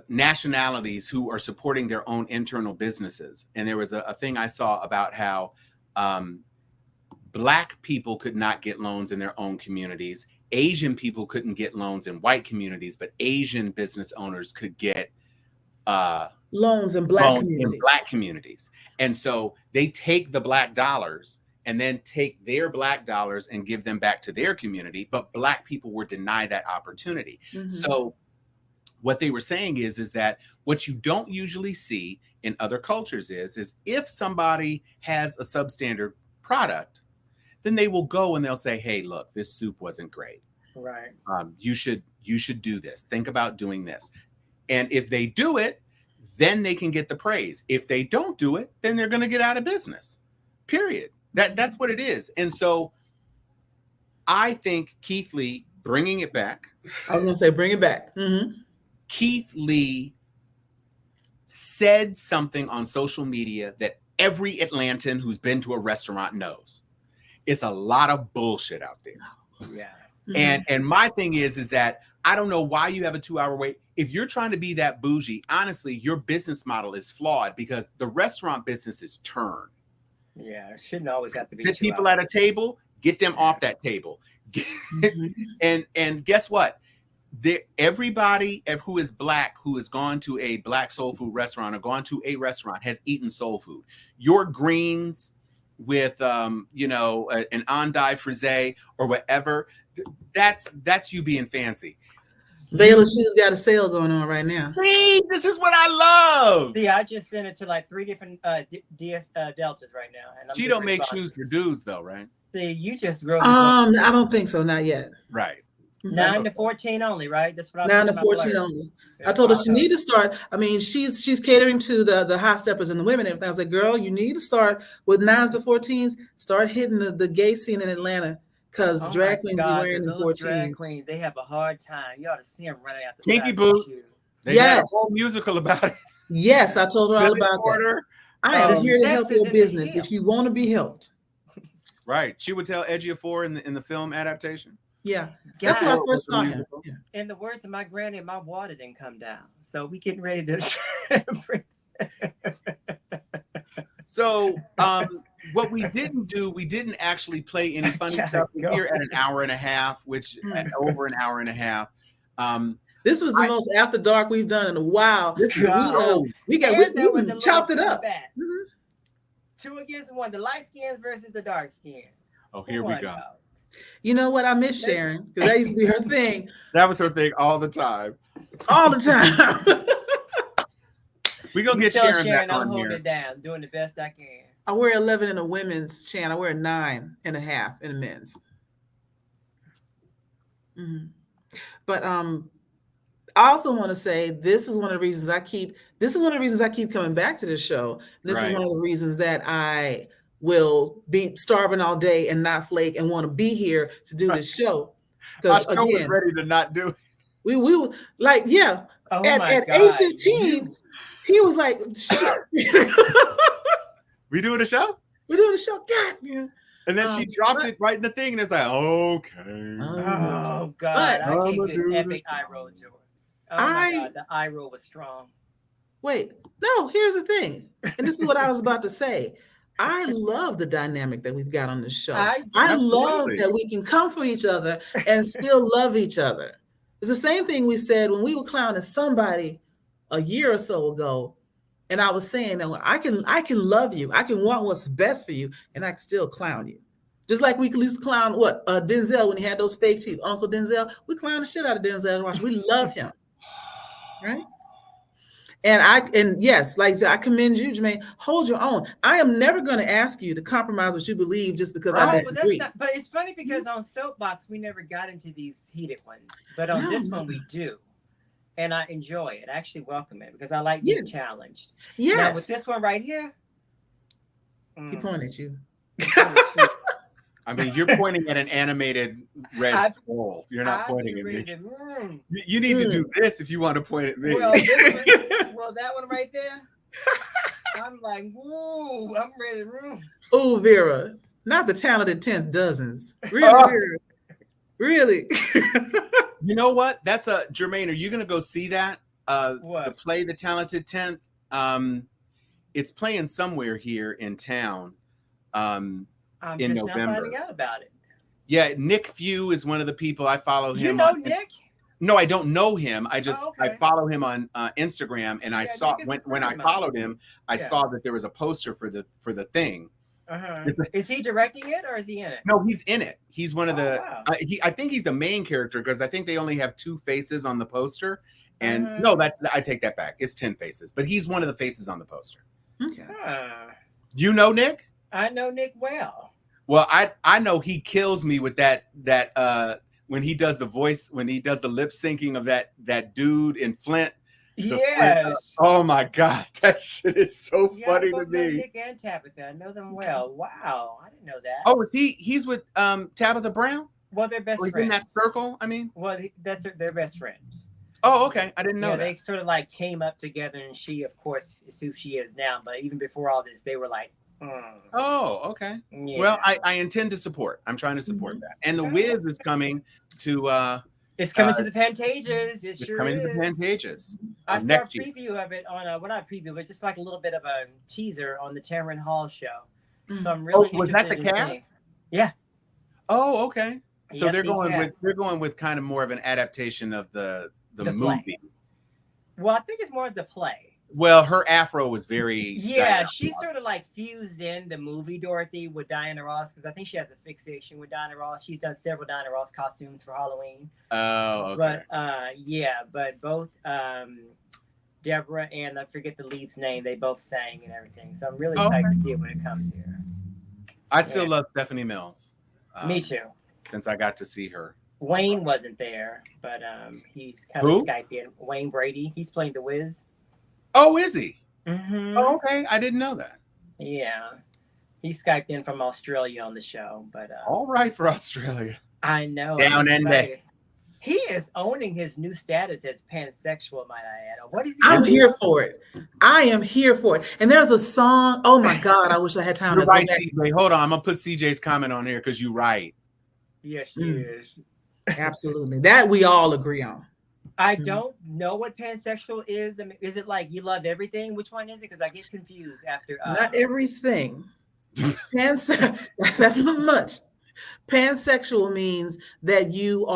nationalities who are supporting their own internal businesses. And there was a thing I saw about how Black people could not get loans in their own communities. Asian people couldn't get loans in white communities, but Asian business owners could get loans in Black communities. And so they take the Black dollars and then take their Black dollars and give them back to their community. But Black people were denied that opportunity. So what they were saying is that what you don't usually see in other cultures is if somebody has a substandard product, then they will go and they'll say, hey, look, this soup wasn't great. Right. You should do this. Think about doing this. And if they do it, then they can get the praise. If they don't do it, then they're going to get out of business. Period. That's what it is. And so I think Keith Lee bringing it back. I was going to say, bring it back. Keith Lee said something on social media that every Atlantan who's been to a restaurant knows. It's a lot of bullshit out there. Yeah. And my thing is that I don't know why you have a 2-hour wait. If you're trying to be that bougie, honestly, your business model is flawed because the restaurant business is turned. Yeah, it shouldn't always have to be. Sit people at a table, get them off that table. And guess what? Everybody who is Black who has gone to a Black soul food restaurant or gone to a restaurant has eaten soul food. Your greens with an endive frisée or whatever, that's you being fancy. Vela Shoes got a sale going on right now. See, this is what I love. See, I just sent it to like 3 different deltas right now. And she don't make shoes for dudes though, right? See, you just grew. I don't think so, not yet. Right. 9 to 14 only, right? That's what I'm 9 to 14 only. I told her she need to start. I mean, she's catering to the high steppers and the women and everything. I was like, girl, you need to start with 9s to 14s. Start hitting the gay scene in Atlanta because drag queens be wearing the 14s. Drag queens, they have a hard time. You ought to see them running out the Kinky boots. They had a whole musical about it. Yes, I told her all about that. I am here to help your business if you want to be helped. Right. She would tell Ejiofor in the film adaptation. Yeah, that's when I God, first saw him. Yeah. in the words of my granny, my water didn't come down. So we getting ready to. So what we didn't do, we didn't actually play any funny stuff. We're here at an hour and a half, which over an hour and a half. This was the most after dark we've done in a while. This is We chopped it up. Mm-hmm. 2 against 1, the light skins versus the dark skin. Oh, here we go. You know what? I miss Sharon because that used to be her thing. That was her thing all the time. All the time. We're going to get Sharon back on I'm holding here. it down, doing the best I can. I wear 11 in a women's chant. I wear 9.5 in a men's. Mm-hmm. But I also want to say this is one of the reasons I keep coming back to this show. This is one of the reasons that I will be starving all day and not flake and want to be here to do this show. Because again, was ready to not do it. We were like, yeah. Oh at 8:15, he was like, shit. We doing a show? We're doing a show. God, yeah. And then she dropped it right in the thing, and it's like, okay. Oh God, I gave you an epic eye roll, George. Oh my God, the eye roll was strong. Wait, no, here's the thing. And this is what I was about to say. I love the dynamic that we've got on this show. I love that we can come for each other and still love each other. It's the same thing we said when we were clowning somebody a year or so ago. And I was saying that I can love you. I can want what's best for you, and I can still clown you. Just like we used to clown Denzel when he had those fake teeth. Uncle Denzel, we clown the shit out of Denzel. We love him. Right? And yes, like I commend you, Jermaine. Hold your own. I am never going to ask you to compromise what you believe just because I disagree. But it's funny because on Soapbox we never got into these heated ones, but on this one we do, and I enjoy it. I actually welcome it because I like being challenged. Yes. Now with this one right here, he pointed at you. I mean, you're pointing at an animated red ball. You're not pointing at me. You need to do this if you want to point at me. Well, that one right there, I'm like, woo, I'm ready to room. Oh, Vera, not the talented 10th dozens. Really, Vera. Really. You know what? That's Jermaine, are you going to go see that? What? The play, The Talented 10th? It's playing somewhere here in town. I'm in just November. not finding out about it. Yeah, Nick Few is one of the people I follow him. You know Nick? No, I don't know him. I just I follow him on Instagram, and I saw when I followed him, I saw that there was a poster for the thing. Is he directing it or is he in it? No, he's in it. He's one of the. I think he's the main character because I think they only have 2 faces on the poster. And no, I take that back. It's 10 faces, but he's one of the faces on the poster. Okay. You know Nick? I know Nick well. Well, I know he kills me with that when he does the voice, when he does the lip syncing of that dude in Flint. Yes. Oh my God, that shit is so funny to me. Nick and Tabitha, I know them well. Wow, I didn't know that. Oh, he's with Tabitha Brown? Well, they're best friends. In that circle, I mean? Well, they're best friends. Oh, okay. I didn't know that. They sort of like came up together, and she, of course, is who she is now. But even before all this, they were like, Oh, okay. Yeah. Well, I intend to support. I'm trying to support that. And the Wiz is coming to it's coming to the Pantages. It's coming to the Pantages. I saw a preview of it on well, not a preview, but just like a little bit of a teaser on the Tamron Hall show. So I'm really was that the cast? Yeah. Oh, okay. So yes, they're going with kind of more of an adaptation of the movie. Play. Well, I think it's more of the play. Well, her afro was very she sort of like fused in the movie Dorothy with Diana Ross because I think she has a fixation with Diana Ross. She's done several Diana Ross costumes for Halloween. Oh, okay. But both Deborah and I forget the lead's name, they both sang and everything. So I'm really excited to see it when it comes here. I still love Stephanie Mills. Me too. Since I got to see her. Wayne wasn't there, but he's kind of Skyped in. Wayne Brady, he's playing the Wiz. Oh, is he? Mm-hmm. Oh, okay. I didn't know that. Yeah. He Skyped in from Australia on the show. But all right for Australia. I know. Down in there. He is owning his new status as pansexual, might I add. Or what is he I'm doing? here for it. I am here for it. And there's a song. Oh my God! I wish I had time You're to go right, back. CJ. Hold on. I'm going to put CJ's comment on here because you're right. Yes, she Mm. is. Absolutely, that we all agree on. I don't know what pansexual is. I mean, is it like you love everything? Which one is it? Because I get confused after. Not everything. That's not much. Pansexual means that you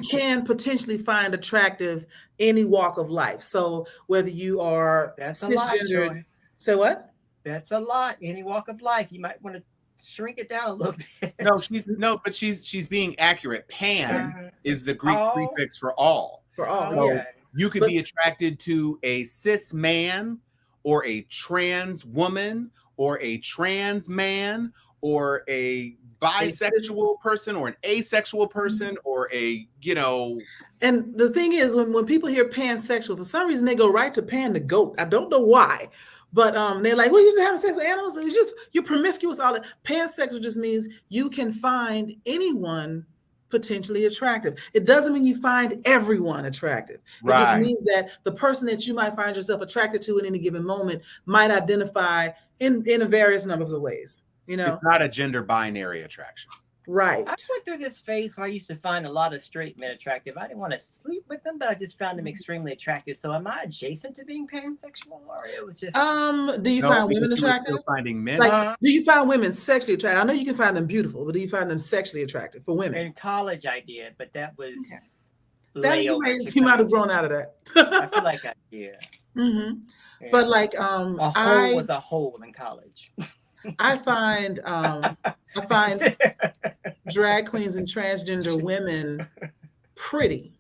can potentially find attractive any walk of life. So whether you are That's a lot, cisgendered, Joy. say what? That's a lot. Any walk of life. You might want to shrink it down a little bit. But she's being accurate. Pan is the Greek Oh. prefix for all. For all. So Okay. you could be attracted to a cis man or a trans woman or a trans man or a bisexual person or an asexual person or a, you know. And the thing is, when people hear pansexual, for some reason they go right to pan the goat. I don't know why, but they're like, well, you just having sex with animals? It's just you're promiscuous. All that. Pansexual just means you can find anyone potentially attractive. It doesn't mean you find everyone attractive. It just means that the person that you might find yourself attracted to at any given moment might identify in a various numbers of ways. You know, It's not a gender binary attraction. right? I went through this phase where I used to find a lot of straight men attractive. I didn't want to sleep with them, but I just found them extremely attractive. So am I adjacent to being pansexual, or it was just? Do you find women because you were attractive? still finding men. Like, do you find women sexually attractive? I know you can find them beautiful, but do you find them sexually attractive for women? In college, I did, but that was That you layover. might have grown out of that. I feel like I did. hmm Yeah. But like, a hole was a hole in college. I find drag queens and transgender women pretty,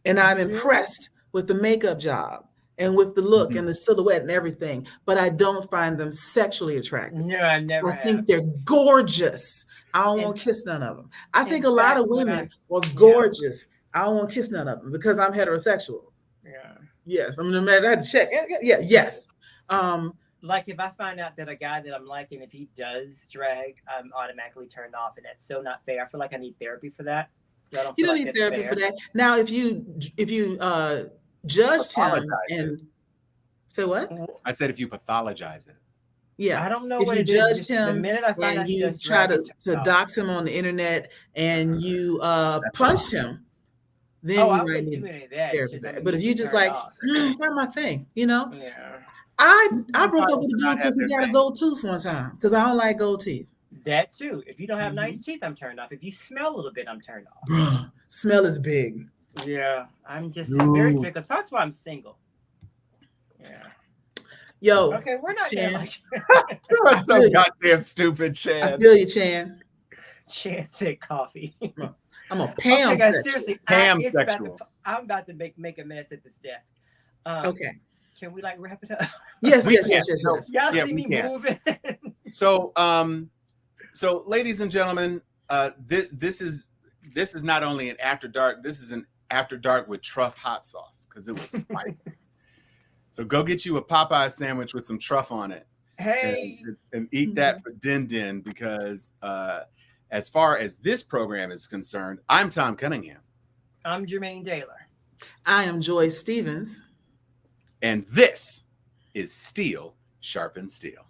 and I'm impressed with the makeup job and with the look and the silhouette and everything. But I don't find them sexually attractive. No, I never. I think they're gorgeous. I don't want to kiss none of them. I think a lot of women are gorgeous. I don't want to kiss none of them because I'm heterosexual. Yeah. Yes, I'm gonna have to check. Yeah, yes. Like if I find out that a guy that I'm liking, if he does drag, I'm automatically turned off, and that's so not fair. I feel like I need therapy for that. You don't need therapy for that. Now, if you judged him and say what? I said if you pathologize it. Yeah, I don't know if what you it judged is. him The minute I find out and he you does try drag, to dox him on the internet and you punched him, then you I might wouldn't need do any of that. therapy. It's just, But if you just like, not my thing, you know. Yeah. I broke up with a dude because he got a gold tooth one time because I don't like gold teeth. That too. If you don't have nice teeth, I'm turned off. If you smell a little bit, I'm turned off. Bruh, smell is big. Yeah, I'm just very fickle. That's why I'm single. Yeah. Yo. Okay, we're not Chan. like You're so goddamn stupid, I Chad. feel you, Chan. Chan said coffee. I'm a Pam. Okay, guys, seriously, Pansexual. I'm about to make a mess at this desk. Okay. Can we like wrap it up? Yes. Y'all see me moving. So, ladies and gentlemen, this is not only an after dark. This is an after dark with truff hot sauce because it was spicy. So go get you a Popeye sandwich with some truff on it. Hey, and eat that for din because as far as this program is concerned, I'm Tom Cunningham. I'm Jermaine Taylor. I am Joy Stevens. And this is Steel Sharpens Steel.